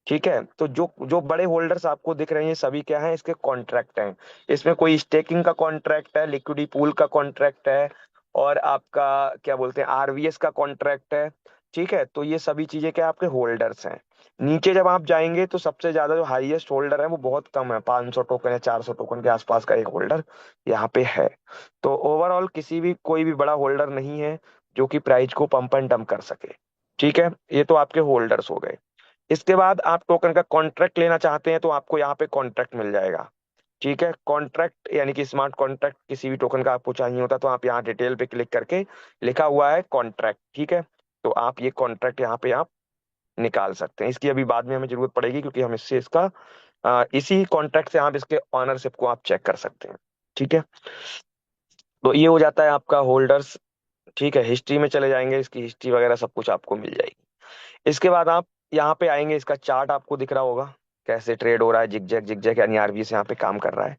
ठीक है, तो जो जो बड़े होल्डर्स आपको दिख रहे हैं ये सभी क्या हैं, इसके कॉन्ट्रैक्ट हैं। इसमें कोई स्टेकिंग का कॉन्ट्रैक्ट है, लिक्विडी पूल का कॉन्ट्रैक्ट है, और आपका क्या बोलते हैं आरवीएस का कॉन्ट्रैक्ट है। ठीक है, तो ये सभी चीजें क्या आपके होल्डर्स हैं। नीचे जब आप जाएंगे तो सबसे ज्यादा जो हाईएस्ट होल्डर है वो बहुत कम है, 500 टोकन या 400 टोकन के आसपास का एक होल्डर यहाँ पे है। तो ओवरऑल किसी भी कोई भी बड़ा होल्डर नहीं है जो कि प्राइस को पंप एंड डंप कर सके। ठीक है, ये तो आपके होल्डर्स हो गए। इसके बाद आप टोकन का कॉन्ट्रैक्ट लेना चाहते हैं तो आपको यहाँ पे कॉन्ट्रैक्ट मिल जाएगा। ठीक है, कॉन्ट्रैक्ट यानी कि स्मार्ट कॉन्ट्रैक्ट किसी भी टोकन का आपको चाहिए होता है तो आप यहाँ डिटेल पे क्लिक करके लिखा हुआ है कॉन्ट्रैक्ट। ठीक है, तो आप ये कॉन्ट्रैक्ट यहाँ पे आप निकाल सकते हैं। इसकी अभी बाद में हमें जरूरत पड़ेगी क्योंकि हम इससे इसका इसी कॉन्ट्रैक्ट से आप इसके ऑनरशिप को आप चेक कर सकते हैं। ठीक है, तो ये हो जाता है आपका होल्डर्स। ठीक है, हिस्ट्री में चले जाएंगे, इसकी हिस्ट्री वगैरह सब कुछ आपको मिल जाएगी। इसके बाद आप यहाँ पे आएंगे, इसका चार्ट आपको दिख रहा होगा कैसे ट्रेड हो रहा है, जिगजैग जिगजैग यानी आरबी से यहाँ पे काम कर रहा है।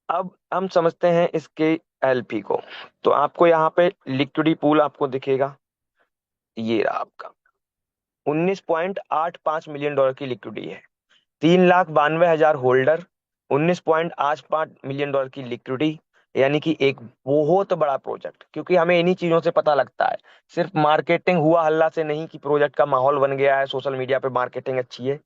अब हम समझते हैं इसके एलपी को। तो आपको यहाँ पे लिक्विडी पूल आपको दिखेगा, ये रहा आपका 19.85 मिलियन डॉलर की लिक्विडी है। 3,92,000 होल्डर, 19.85 मिलियन डॉलर की लिक्विडिटी, यानी कि एक बहुत बड़ा प्रोजेक्ट। क्योंकि हमें इन्हीं चीजों से पता लगता है, सिर्फ मार्केटिंग हुआ हल्ला से नहीं कि प्रोजेक्ट का माहौल बन गया है, सोशल मीडिया पे मार्केटिंग अच्छी है।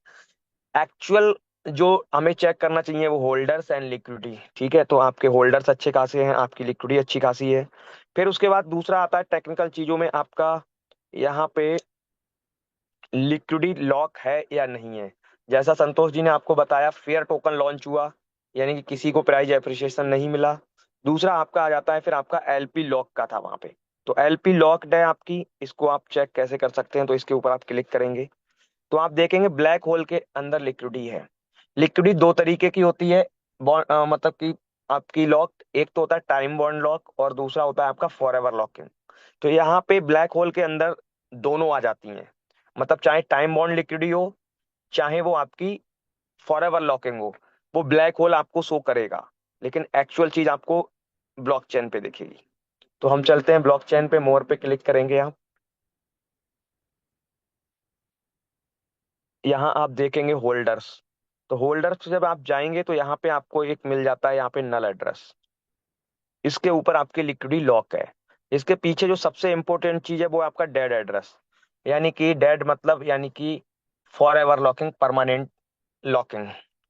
एक्चुअल जो हमें चेक करना चाहिए वो होल्डर्स एंड लिक्विडिटी। ठीक है, तो आपके होल्डर्स अच्छे खासे हैं, आपकी लिक्विडिटी अच्छी खासी है। फिर उसके बाद दूसरा आता है टेक्निकल चीजों में आपका, यहाँ पे लिक्विडिटी लॉक है या नहीं है। जैसा संतोष जी ने आपको बताया, फेयर टोकन लॉन्च हुआ, यानी कि किसी को प्राइस एप्रिसिएशन नहीं मिला। दूसरा आपका आ जाता है फिर आपका एलपी लॉक का था वहां पे, तो एलपी लॉक्ड है आपकी, इसको आप चेक कैसे कर सकते हैं, तो इसके ऊपर आप क्लिक करेंगे तो आप देखेंगे ब्लैक होल के अंदर लिक्विडिटी है। लिक्विडिटी दो तरीके की होती है, मतलब कि आपकी लॉक, एक तो होता है टाइम बॉन्ड लॉक और दूसरा होता है आपका फॉर एवर लॉकिंग। तो यहाँ पे ब्लैक होल के अंदर दोनों आ जाती हैं, मतलब चाहे टाइम बॉन्ड लिक्विडिटी हो, चाहे वो आपकी फॉर एवर लॉकिंग हो, वो ब्लैक होल आपको शो करेगा, लेकिन एक्चुअल चीज आपको ब्लॉकचेन पे दिखेगी। तो हम चलते हैं ब्लॉकचेन पे, मोर पे क्लिक करेंगे आप, यहाँ आप देखेंगे होल्डर्स। तो होल्डर्स जब आप जाएंगे तो यहाँ पे आपको एक मिल जाता है यहाँ पे नल एड्रेस, इसके ऊपर आपकी लिक्विडिटी लॉक है। इसके पीछे जो सबसे इंपॉर्टेंट चीज है वो है आपका डेड एड्रेस, यानी कि डेड मतलब यानी कि for ever locking, permanent locking.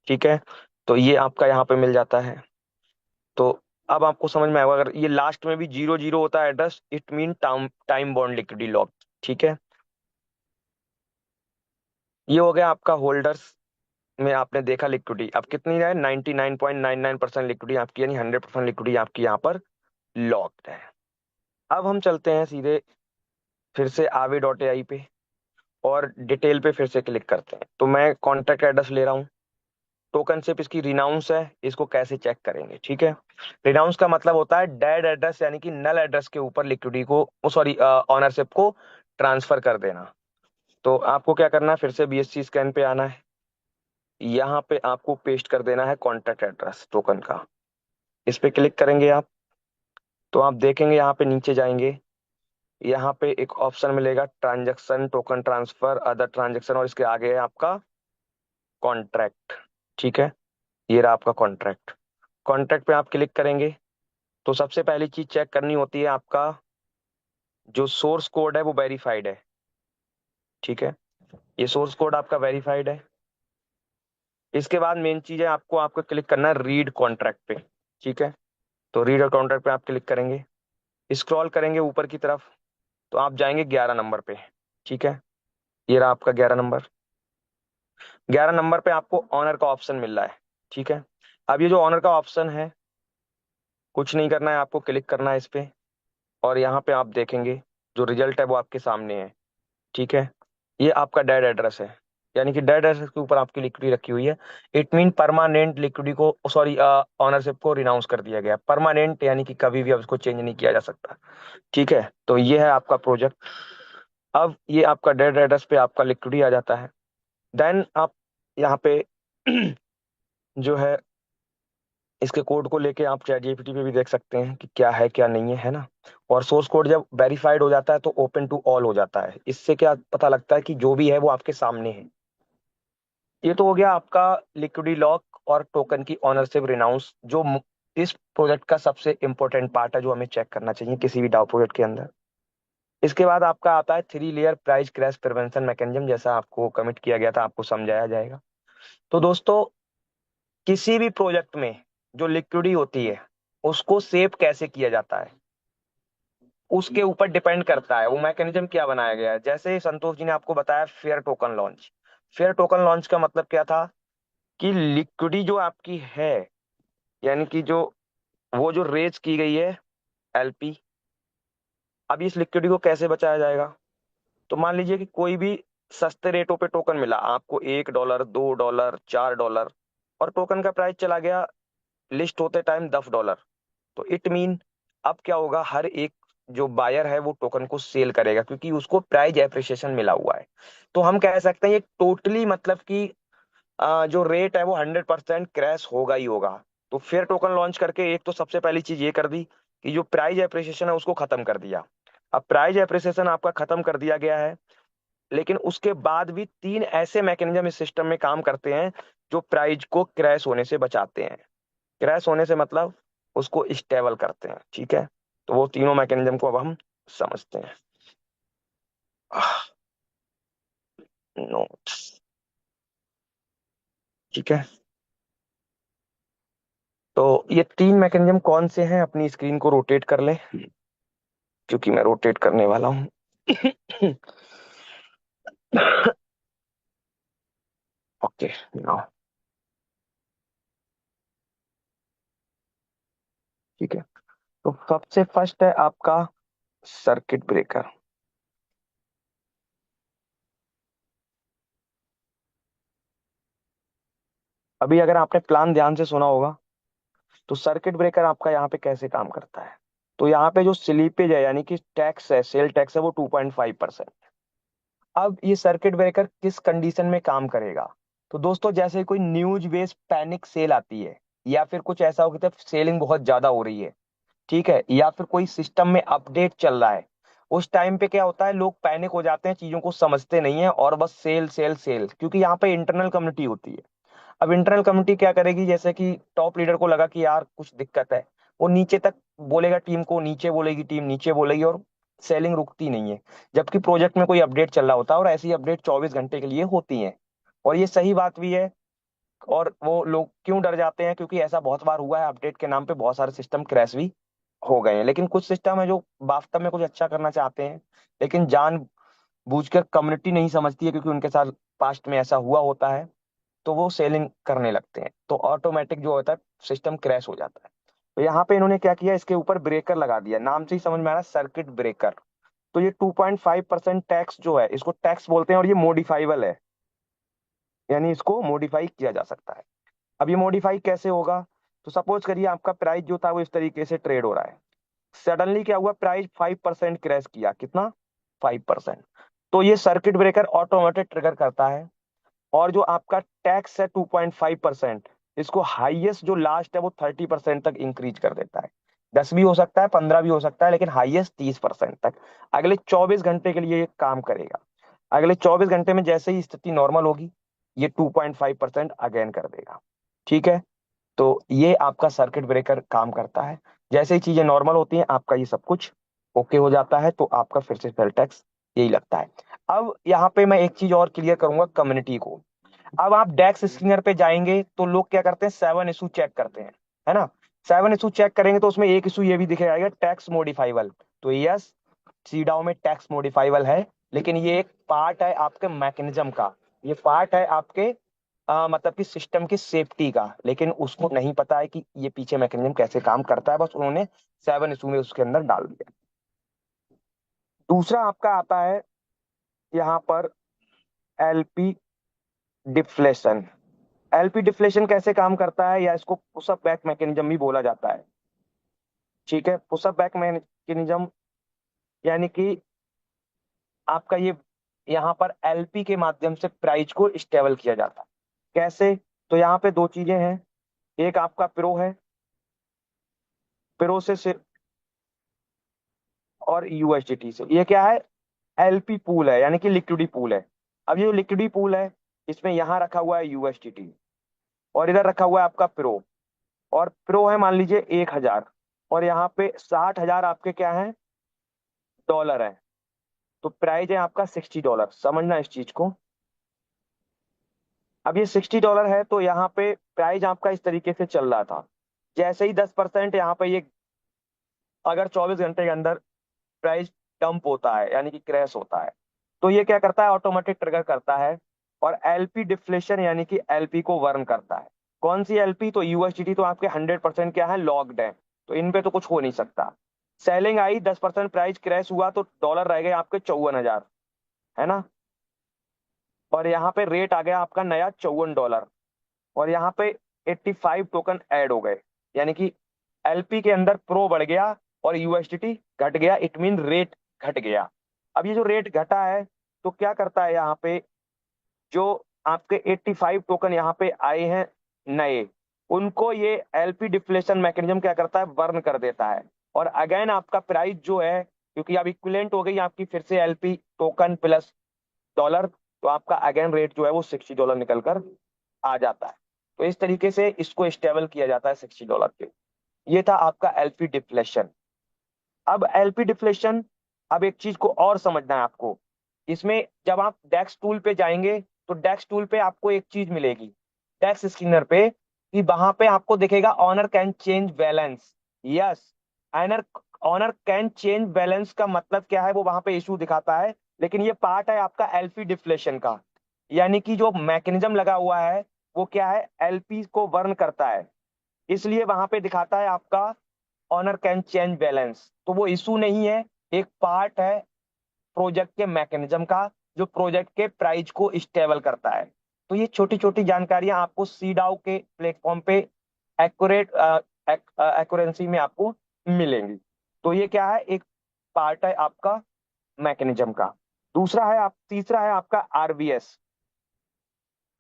ठीक है, तो ये आपका यहाँ पे मिल जाता है। तो अब आपको समझ में आएगा, अगर ये लास्ट में भी 00 होता है address, it mean time time bound liquidity lock. ठीक है, ये हो गया आपका होल्डर्स में आपने देखा लिक्विडिटी अब कितनी है, 99.99% लिक्विडिटी आपकी, यानी 100% लिक्विडिटी आपकी यहाँ पर लॉक्ड है। अब हम चलते हैं सीधे फिर से आवे डॉट ए आई पे और डिटेल पे फिर से क्लिक करते हैं। तो मैं कॉन्टैक्ट एड्रेस ले रहा हूँ, टोकन सिर्फ इसकी रिनाउंस है, इसको कैसे चेक करेंगे। ठीक है, रिनाउंस का मतलब होता है डेड एड्रेस, यानी कि नल एड्रेस के ऊपर लिक्विडिटी को, सॉरी ऑनरशिप को ट्रांसफर कर देना। तो आपको क्या करना है, फिर से बीएससी स्कैन पे आना है, यहाँ पे आपको पेस्ट कर देना है कॉन्टैक्ट एड्रेस टोकन का। इस पे क्लिक करेंगे आप तो आप देखेंगे यहाँ पे नीचे जाएंगे यहाँ पे एक ऑप्शन मिलेगा transaction, token transfer, other transaction, और इसके आगे है आपका कॉन्ट्रैक्ट। ठीक है, ये रहा आपका कॉन्ट्रैक्ट। कॉन्ट्रैक्ट पे आप क्लिक करेंगे तो सबसे पहली चीज चेक करनी होती है आपका जो सोर्स कोड है वो वेरीफाइड है। ठीक है, ये सोर्स कोड आपका वेरीफाइड है। इसके बाद मेन चीज है आपको क्लिक करना है रीड कॉन्ट्रैक्ट पे। ठीक है, तो रीड और कॉन्ट्रैक्ट पे आप क्लिक करेंगे, स्क्रॉल करेंगे ऊपर की तरफ तो आप जाएंगे 11 नंबर पे। ठीक है, ये रहा आपका 11 नंबर। 11 नंबर पे आपको ऑनर का ऑप्शन मिल रहा है। ठीक है, अब ये जो ऑनर का ऑप्शन है, कुछ नहीं करना है, आपको क्लिक करना है इस पे, और यहाँ पे आप देखेंगे जो रिजल्ट है वो आपके सामने है। ठीक है, ये आपका डेड एड्रेस है, यानी कि डेड एड्रेस के ऊपर आपकी लिक्विडिटी रखी हुई है। इट मीन परमानेंट लिक्विडिटी को, सॉरी, ऑनरशिप को रिनाउंस कर दिया गया। परमानेंट यानी कि कभी भी अब इसको चेंज नहीं किया जा सकता। ठीक है, तो ये है आपका प्रोजेक्ट। अब ये आपका डेड एड्रेस पे आपका लिक्विडिटी आ जाता है। देन आप यहाँ पे जो है इसके कोड को लेके आप चैट जीपीटी पे भी देख सकते हैं कि क्या है क्या नहीं है ना। और सोर्स कोड जब वेरीफाइड हो जाता है तो ओपन टू ऑल हो जाता है। इससे क्या पता लगता है कि जो भी है वो आपके सामने है। ये तो हो गया आपका लिक्विडिटी लॉक और टोकन की ऑनरशिप रिनाउंस, जो इस प्रोजेक्ट का सबसे इंपॉर्टेंट पार्ट है जो हमें चेक करना चाहिए किसी भी डाउ प्रोजेक्ट के अंदर। इसके बाद आपका आता है 3 layer price crash prevention mechanism, जैसा आपको कमिट किया गया था, आपको समझाया जाएगा। तो दोस्तों, किसी भी प्रोजेक्ट में जो लिक्विडिटी होती है उसको सेव कैसे किया जाता है उसके ऊपर डिपेंड करता है वो मैकेनिज्म क्या बनाया गया है। जैसे संतोष जी ने आपको बताया fair token launch. Fair token launch का मतलब क्या था कि लिक्विडिटी जो आपकी है, यानी कि जो वो जो रेज की गई है एलपी, अब इस लिक्विडिटी को कैसे बचाया जाएगा। तो मान लीजिए कि कोई भी सस्ते रेटों पे टोकन मिला आपको, $1, $2, $4, और टोकन का प्राइस चला गया लिस्ट होते टाइम $10। तो इट मीन अब क्या होगा, हर एक जो बायर है वो टोकन को सेल करेगा क्योंकि उसको प्राइस एप्रिसिएशन मिला हुआ है। तो हम कह सकते हैं ये टोटली मतलब कि जो रेट है वो 100% क्रैश होगा ही होगा। तो फिर टोकन लॉन्च करके एक तो सबसे पहली चीज ये कर दी कि जो प्राइस एप्रिसिएशन है उसको खत्म कर दिया। अब प्राइस एप्रिसिएशन आपका खत्म कर दिया गया है, लेकिन उसके बाद भी 3 ऐसे मैकेनिज्म इस सिस्टम में काम करते हैं जो प्राइस को क्रैश होने से बचाते हैं। क्रैश होने से मतलब उसको स्टेबल करते हैं। ठीक है, तो वो तीनों मैकेनिज्म को अब हम समझते हैं। नोट्स। ठीक है, तो ये 3 मैकेनिज्म कौन से हैं, अपनी स्क्रीन को रोटेट कर ले क्योंकि मैं रोटेट करने वाला हूँ। Okay, now. ठीक है, तो सबसे फर्स्ट है आपका सर्किट ब्रेकर। अभी अगर आपने प्लान ध्यान से सुना होगा तो सर्किट ब्रेकर आपका यहाँ पे कैसे काम करता है। तो यहाँ पे जो स्लीपेज है यानी कि टैक्स है, सेल टैक्स है, वो 2.5%। अब ये सर्किट ब्रेकर किस कंडीशन में काम करेगा। तो दोस्तों, जैसे कोई न्यूज बेस्ड पैनिक सेल आती है, या फिर कुछ ऐसा हो कि सेलिंग बहुत ज्यादा हो रही है, ठीक है, या फिर कोई सिस्टम में अपडेट चल रहा है, उस टाइम पे क्या होता है, लोग पैनिक हो जाते हैं, चीजों को समझते नहीं है और बस सेल सेल सेल, क्योंकि यहाँ पे इंटरनल कम्युनिटी होती है। अब इंटरनल कम्युनिटी क्या करेगी, जैसे कि टॉप लीडर को लगा कि यार कुछ दिक्कत है, वो नीचे तक बोलेगा, टीम को नीचे बोलेगी, टीम नीचे बोलेगी, और सेलिंग रुकती नहीं है। जबकि प्रोजेक्ट में कोई अपडेट चल रहा होता है और ऐसी अपडेट 24 घंटे के लिए होती है। और ये सही बात भी है। और वो लोग क्यों डर जाते हैं, क्योंकि ऐसा बहुत बार हुआ है, अपडेट के नाम पे बहुत सारे सिस्टम क्रैश भी हो गए हैं। लेकिन कुछ सिस्टम है जो वास्तव में कुछ अच्छा करना चाहते हैं, लेकिन जान बूझकर कम्युनिटी नहीं समझती है, क्योंकि उनके साथ पास्ट में ऐसा हुआ होता है, तो वो सेलिंग करने लगते हैं, तो ऑटोमेटिक जो होता है सिस्टम क्रैश हो जाता है। तो यहाँ पे इन्होंने क्या किया, इसके ऊपर ब्रेकर लगा दिया, नाम से ही समझ में आ रहा है, सर्किट ब्रेकर। तो ये 2.5% टैक्स जो है, इसको टैक्स बोलते हैं, और ये मोडिफाइबल है, यानी इसको मॉडिफाई किया जा सकता है। अब ये मॉडिफाई कैसे होगा, तो सपोज करिए आपका प्राइस जो था वो इस तरीके से ट्रेड हो रहा है, सडनली क्या हुआ, प्राइस 5% क्रैश किया, कितना, 5%। तो ये सर्किट ब्रेकर ऑटोमेटिक ट्रिगर करता है, और जो आपका टैक्स है 2.5%, इसको हाईएस्ट जो लास्ट है वो 30% तक इंक्रीज कर देता है। 10 भी हो सकता है, 15 भी हो सकता है, लेकिन हाईएस्ट 30% तक अगले 24 घंटे के लिए ये काम करेगा। अगले 24 घंटे में जैसे ही स्थिति नॉर्मल होगी, ये 2.5% अगेन कर देगा। ठीक है, तो ये आपका सर्किट ब्रेकर काम करता है। जैसे ही चीजें नॉर्मल होती हैं, आपका ये सब कुछ ओके हो जाता है, तो आपका फिर से सेल टैक्स यही लगता है। अब यहाँ पे मैं एक चीज और क्लियर करूंगा कम्युनिटी को। अब आप डेक्स स्क्रीनर पे जाएंगे तो लोग क्या करते हैं, 7 इशू चेक करते हैं, है ना। 7 इशू चेक करेंगे तो उसमें एक इशू ये भी दिखेगा, टैक्स मॉडिफाइबल। तो यस, सीडाओ में टैक्स मॉडिफाइबल है, लेकिन ये एक पार्ट है आपके मैकेनिज्म का, ये पार्ट है आपके मतलब कि सिस्टम की सेफ्टी का, लेकिन उसको नहीं पता है कि ये पीछे मैकेनिज्म कैसे काम करता है, बस उन्होंने 7 इशू में उसके अंदर डाल दिया। दूसरा आपका आता है यहाँ पर एलपी डिफ्लेशन। एलपी डिफ्लेशन कैसे काम करता है, या इसको पुशअप बैक मैकेनिज्म भी बोला जाता है। ठीक है, पुशअप बैक मैकेनिज्म यानी कि आपका ये यहाँ पर एलपी के माध्यम से प्राइस को स्टेबल किया जाता है। कैसे? तो यहाँ पे दो चीजें हैं, एक आपका प्रो है, प्रो से और यूएसडीटी से। ये क्या है? एलपी पूल है, यानी कि लिक्विडिटी पूल है। अब ये जो लिक्विडिटी पूल है, इसमें यहाँ रखा हुआ है यूएसडीटी, और इधर रखा हुआ है आपका प्रो। और प्रो है मान लीजिए 1,000, और यहाँ पे 60,000 आपके क्या है, डॉलर है। तो प्राइस है आपका $60, समझना इस चीज को। अब ये $60 है, तो यहाँ पे प्राइस आपका इस तरीके से चल रहा था। जैसे ही 10% यहाँ पे ये, अगर 24 घंटे के अंदर प्राइस डंप होता है, यानी कि क्रैश होता है, तो ये क्या करता है, ऑटोमेटिक ट्रिगर करता है और एलपी डिफ्लेशन यानी कि एलपी को वर्न करता है। कौन सी एलपी? तो यूएसडीटी तो आपके 100% क्या है, लॉक्ड है, तो इन पे तो कुछ हो नहीं सकता। सेलिंग आई, 10% प्राइस क्रैश हुआ, तो डॉलर रह गए आपके 54,000, है ना। और यहाँ पे रेट आ गया आपका नया $54, और यहाँ पे 85 टोकन ऐड हो गए, यानी कि एलपी के अंदर प्रो बढ़ गया और यूएसडीटी घट गया, इट मीन रेट घट गया। अब ये जो रेट घटा है, तो क्या करता है, यहाँ पे जो आपके 85 टोकन यहाँ पे आए हैं नए, उनको ये एलपी डिफ्लेशन मैकेनिज्म क्या करता है, बर्न कर देता है। और अगेन आपका प्राइस जो है, क्योंकि अब इक्विवेलेंट हो गई आपकी फिर से एलपी टोकन प्लस डॉलर, तो आपका अगेन रेट जो है वो $60 निकल कर आ जाता है। तो इस तरीके से इसको स्टेबल किया जाता है $60 पे। ये था आपका एलपी डिफ्लेशन। अब एलपी डिफ्लेशन, अब एक चीज को और समझना है आपको। इसमें जब आप डेक्स टूल पे जाएंगे, तो डेक्स टूल पे आपको एक चीज मिलेगी, डेक्स स्क्रीनर पे, कि वहां पे आपको दिखेगा owner can change balance. Yes, owner owner can change balance का मतलब क्या है, वो वहां पे इशू दिखाता है, लेकिन ये पार्ट है आपका एलपी डिफ्लेशन का। यानी कि जो मैकेनिज्म लगा हुआ है, वो क्या है, एलपी को बर्न करता है, इसलिए वहां पे दिखाता है आपका ऑनर कैन चेंज बैलेंस। तो वो इशू नहीं है, एक पार्ट है प्रोजेक्ट के मैकेनिज्म का, जो प्रोजेक्ट के प्राइस को स्टेबल करता है। तो ये छोटी छोटी जानकारियां आपको सीडाओ के प्लेटफॉर्म पे एक्यूरेट एक्यूरेंसी में आपको मिलेंगी। तो ये क्या है, एक पार्ट है आपका मैकेनिज्म का। तीसरा है आपका आरबीएस।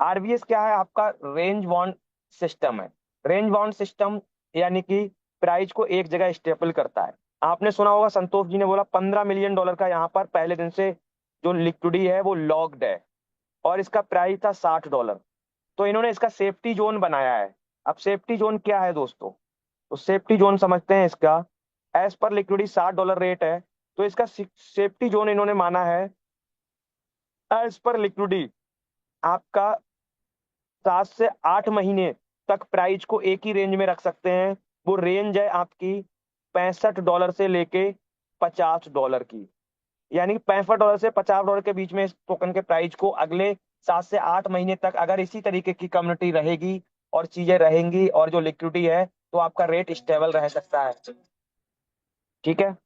आरबीएस क्या है, आपका रेंज बाउंड सिस्टम है। रेंज बाउंड सिस्टम यानी कि प्राइस को एक जगह स्टेबल करता है। आपने सुना होगा, संतोष जी ने बोला $15 मिलियन का यहाँ पर पहले दिन से जो लिक्विडिटी है वो लॉक्ड है, और इसका प्राइस था $60। तो इन्होंने इसका सेफ्टी जोन बनाया है। अब सेफ्टी जोन क्या है दोस्तों, तो सेफ्टी जोन समझते हैं इसका। एज पर लिक्विडिटी $60 रेट है, तो इसका सेफ्टी जोन इन्होंने माना है, एज पर लिक्विडिटी आपका 7 से 8 महीने तक प्राइस को एक ही रेंज में रख सकते हैं। वो रेंज है आपकी $65 से लेके $50 की, यानी $65 से $50 के बीच में इस टोकन के प्राइस को अगले 7 से 8 महीने तक, अगर इसी तरीके की कम्युनिटी रहेगी और चीजें रहेंगी और जो लिक्विडिटी है, तो आपका रेट स्टेबल रह सकता है। ठीक है,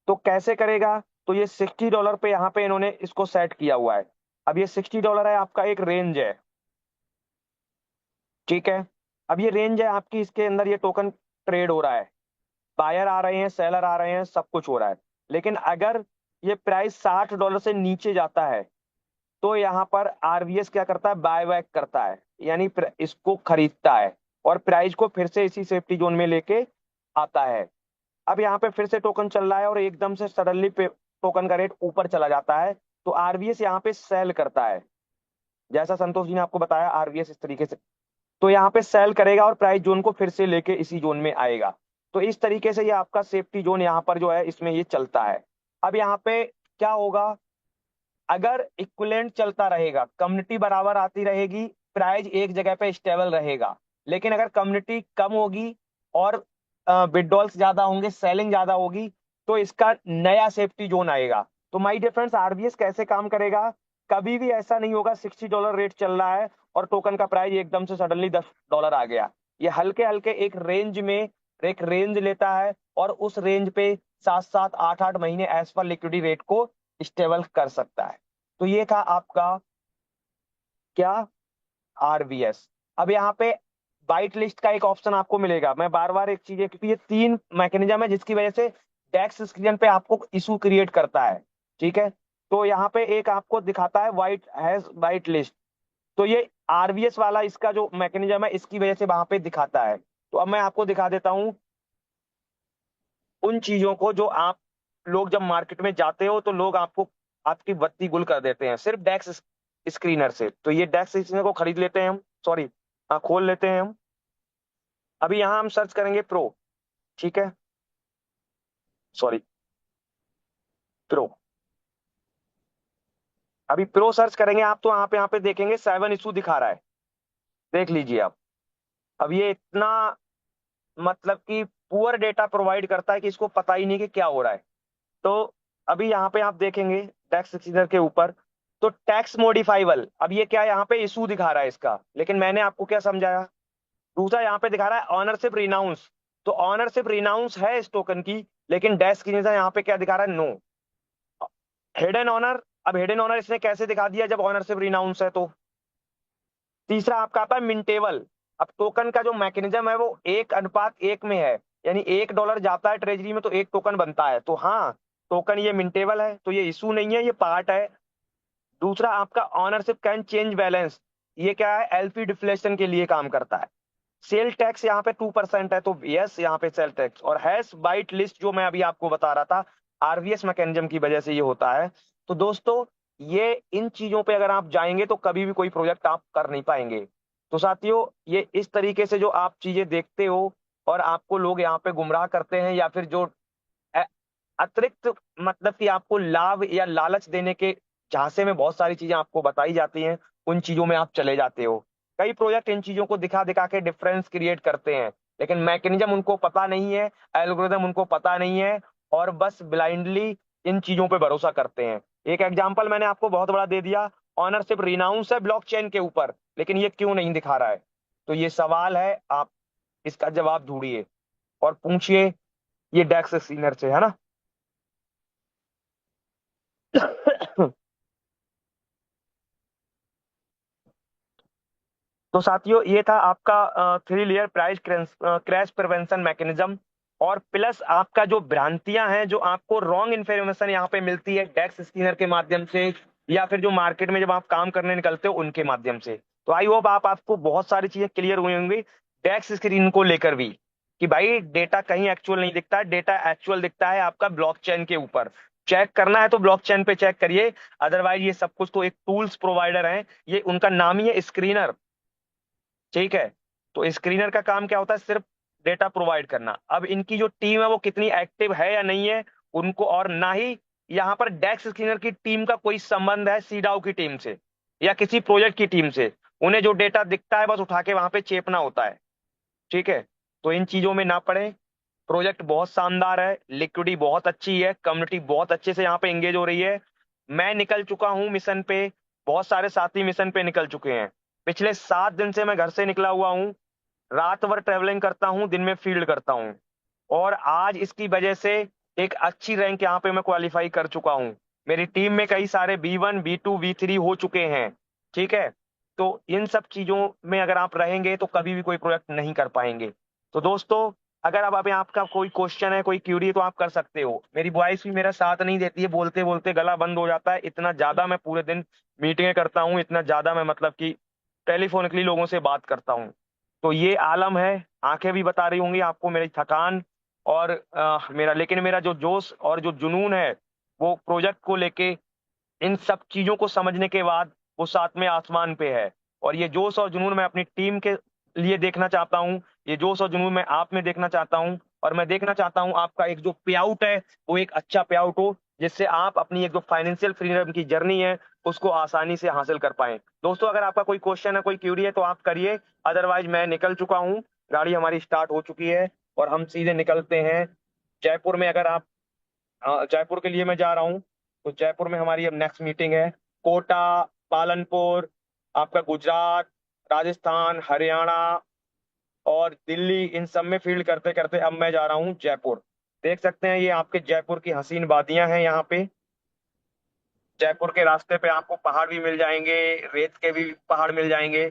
तो कैसे करेगा, तो ये $60 पे यहाँ पे इन्होंने इसको सेट किया हुआ है। अब ये $60 है, आपका एक रेंज है। ठीक है, अब ये रेंज है आपकी, इसके अंदर ये टोकन ट्रेड हो रहा है, बायर आ रहे हैं, सेलर आ रहे हैं, सब कुछ हो रहा है। लेकिन अगर ये प्राइस $60 से नीचे जाता है, तो यहाँ पर आरबीएस क्या करता है, बाय बैक करता है, यानी इसको खरीदता है और प्राइस को फिर से इसी सेफ्टी जोन में लेके आता है। अब यहाँ पे फिर से टोकन चल रहा है और एकदम से सडनली टोकन का रेट ऊपर चला जाता है, तो आरबीएस यहाँ पे सेल करता है। जैसा संतोष जी ने आपको बताया, आरबीएस इस तरीके से तो यहाँ पे सेल करेगा और प्राइस जोन को फिर से लेके इसी जोन में आएगा। तो इस तरीके से ये आपका सेफ्टी जोन यहाँ पर जो है इसमें ये चलता है। अब यहाँ पे क्या होगा, अगर इक्विवेलेंट चलता रहेगा, कम्युनिटी बराबर आती रहेगी, प्राइस एक जगह पे स्टेबल रहेगा। लेकिन अगर कम्युनिटी कम होगी और विड्रॉल्स ज्यादा होंगे, सेलिंग ज्यादा होगी, तो इसका नया सेफ्टी जोन आएगा। तो माय डियर फ्रेंड्स, आरबीएस कैसे काम करेगा, कभी भी ऐसा नहीं होगा $60 रेट चल रहा है और टोकन का प्राइस एकदम से सडनली $10 आ गया। ये हल्के हल्के एक रेंज लेता है और उस रेंज पे 7 7 8 8 महीने एज पर लिक्विडिटी रेट को स्टेबल कर सकता है। तो ये था आपका क्या, आरबीएस। अब यहाँ पे वाइट लिस्ट का एक ऑप्शन आपको मिलेगा। मैं बार बार एक चीज है, क्योंकि ये तीन मैकेनिज्म है जिसकी वजह से डेक्स स्क्रीन पे आपको इशू क्रिएट करता है। ठीक है, तो यहाँ पे एक आपको दिखाता है वाइट लिस्ट। तो ये आरबीएस वाला इसका जो मैकेनिज्म है इसकी वजह से वहां पे दिखाता है। तो अब मैं आपको दिखा देता हूँ उन चीजों को जो आप लोग जब मार्केट में जाते हो तो लोग आपको आपकी बत्ती गुल कर देते हैं सिर्फ डेक्स स्क्रीनर से। तो ये डेक्स स्क्रीनर को खरीद लेते हैं हम, सॉरी खोल लेते हैं हम। अभी यहाँ हम सर्च करेंगे प्रो। ठीक है, सॉरी, प्रो। अभी प्रो सर्च करेंगे आप तो यहाँ पे देखेंगे 7 इशू दिखा रहा है। देख लीजिए आप। अब ये इतना मतलब कि पुअर डेटा प्रोवाइड करता है कि इसको पता ही नहीं कि क्या हो रहा है। तो अभी यहाँ पे आप देखेंगे टैक्स एक्सीडर के ऊपर, तो टैक्स मॉडिफाइबल, अब ये क्या यहाँ पे इशू दिखा रहा है इसका, लेकिन मैंने आपको क्या समझाया। दूसरा यहाँ पे दिखा रहा है ऑनरशिप रिनाउंस, तो ऑनरशिप रिनाउंस है इस टोकन की, लेकिन डैश की जगह यहाँ पे क्या दिखा रहा है, नो। हिडन ऑनर, अब हिडन ऑनर इसने कैसे दिखा दिया जब ऑनरशिप रिनाउंस है तो। तीसरा आपका आता है मिंटेबल। अब टोकन का जो मैकेनिज्म है वो 1:1 में है, यानी $1 जाता है ट्रेजरी में तो एक टोकन बनता है। तो हाँ, टोकन ये मिंटेबल है, तो ये इशू नहीं है, ये पार्ट है। दूसरा आपका ऑनरशिप कैन चेंज बैलेंस, ये क्या है, एलपी डिफ्लेशन के लिए काम करता है। सेल टैक्स यहाँ पे 2% है, तो यस यहाँ पे सेल टैक्स। और हैश बाइट लिस्ट जो मैं अभी आपको बता रहा था, आरवीएस मैकेनिज्म की वजह से ये होता है। तो दोस्तों, ये इन चीजों पे अगर आप जाएंगे तो कभी भी कोई प्रोजेक्ट आप कर नहीं पाएंगे। तो साथियों, ये इस तरीके से जो आप चीजें देखते हो और आपको लोग यहाँ पे गुमराह करते हैं, या फिर जो अ- अतिरिक्त मतलब कि आपको लाभ या लालच देने के झांसे में बहुत सारी चीजें आपको बताई जाती हैं, उन चीजों में आप चले जाते हो। कई प्रोजेक्ट इन चीजों को दिखा दिखा के डिफरेंस क्रिएट करते हैं, लेकिन मैकेनिज्म उनको पता नहीं है, एल्गोरिदम उनको पता नहीं है, और बस ब्लाइंडली इन चीजों पे भरोसा करते हैं। एक एग्जांपल मैंने आपको बहुत बड़ा दे दिया, ऑनरशिप रिनाउंस है ब्लॉकचेन के ऊपर, लेकिन ये क्यों नहीं दिखा रहा है। तो ये सवाल है, आप इसका जवाब ढूंढिए और पूछिए ये डेक्स सीनर से, है ना। तो साथियों, ये था आपका 3 layer price crash prevention mechanism. और प्लस आपका जो भ्रांतियां हैं, जो आपको रॉन्ग इन्फॉर्मेशन यहाँ पे मिलती है डेक्स स्कैनर के माध्यम से, या फिर जो मार्केट में जब आप काम करने निकलते हो उनके माध्यम से। तो आई होप आपको बहुत सारी चीजें क्लियर हुई होंगी डेक्स स्क्रीन को लेकर भी, कि भाई डेटा कहीं एक्चुअल नहीं दिखता है, डेटा एक्चुअल दिखता है आपका ब्लॉकचेन के ऊपर। चेक करना है तो ब्लॉकचेन पे चेक करिए, अदरवाइज ये सब कुछ तो एक टूल्स प्रोवाइडर है, ये उनका नाम ही है स्क्रीनर। ठीक है, तो स्क्रीनर का काम क्या होता है, सिर्फ डेटा प्रोवाइड करना। अब इनकी जो टीम है वो कितनी एक्टिव है या नहीं है उनको, और ना ही यहाँ पर डेक्स स्क्रीनर की टीम का कोई संबंध है सीडाओ की टीम से या किसी प्रोजेक्ट की टीम से। उन्हें जो डेटा दिखता है बस उठा के वहां पे चेपना होता है। ठीक है, तो इन चीजों में ना पड़े। प्रोजेक्ट बहुत शानदार है, लिक्विडिटी बहुत अच्छी है, कम्युनिटी बहुत अच्छे से यहाँ पे एंगेज हो रही है। मैं निकल चुका हूँ मिशन पे, बहुत सारे साथी मिशन पे निकल चुके हैं। पिछले 7 दिन से मैं घर से निकला हुआ हूँ, रात भर ट्रेवलिंग करता हूँ, दिन में फील्ड करता हूँ, और आज इसकी वजह से एक अच्छी रैंक यहाँ पे मैं क्वालिफाई कर चुका हूँ। मेरी टीम में कई सारे B1 B2 B3 हो चुके हैं। ठीक है, तो इन सब चीजों में अगर आप रहेंगे तो कभी भी कोई प्रोजेक्ट नहीं कर पाएंगे। तो दोस्तों, अगर अब अभी आपका कोई क्वेश्चन है, कोई क्यूरी है, तो आप कर सकते हो। मेरी वॉइस भी मेरा साथ नहीं देती है, बोलते बोलते गला बंद हो जाता है, इतना ज्यादा मैं पूरे दिन मीटिंगें करता हूँ, इतना ज्यादा मैं मतलब कि टेलीफोनिकली लोगों से बात करता हूँ। तो ये आलम है, आंखें भी बता रही होंगी आपको मेरी थकान, और मेरा जो जोश और जो जुनून है वो प्रोजेक्ट को लेके, इन सब चीजों को समझने के बाद वो सातवें आसमान पे है। और ये जोश और जुनून मैं अपनी टीम के लिए देखना चाहता हूँ, ये जोश और जुनून मैं आप में देखना चाहता हूँ। और मैं देखना चाहता हूँ आपका एक जो पे आउट है वो एक अच्छा पे आउट हो, जिससे आप अपनी एक जो फाइनेंशियल फ्रीडम की जर्नी है उसको आसानी से हासिल कर पाए। दोस्तों, अगर आपका कोई क्वेश्चन है, कोई क्यूरी है तो आप करिए, अदरवाइज मैं निकल चुका हूँ। गाड़ी हमारी स्टार्ट हो चुकी है और हम सीधे निकलते हैं जयपुर में। अगर आप जयपुर के लिए मैं जा रहा हूँ, तो जयपुर में हमारी अब नेक्स्ट मीटिंग है। कोटा, पालनपुर, आपका गुजरात, राजस्थान, हरियाणा और दिल्ली, इन सब में फील्ड करते करते अब मैं जा रहा हूँ जयपुर। देख सकते हैं ये आपके जयपुर की हसीन वादियां हैं यहाँ पे। जयपुर के रास्ते पे आपको पहाड़ भी मिल जाएंगे, रेत के भी पहाड़ मिल जाएंगे।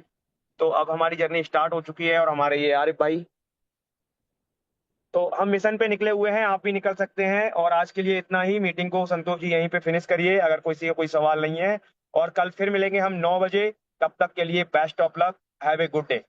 तो अब हमारी जर्नी स्टार्ट हो चुकी है और हमारे ये आरिफ भाई, तो हम मिशन पे निकले हुए हैं, आप भी निकल सकते हैं। और आज के लिए इतना ही। मीटिंग को संतोष जी यहीं पे फिनिश करिए, अगर किसी का कोई सवाल नहीं है। और कल फिर मिलेंगे हम 9 बजे। तब तक के लिए best of luck, have a good day.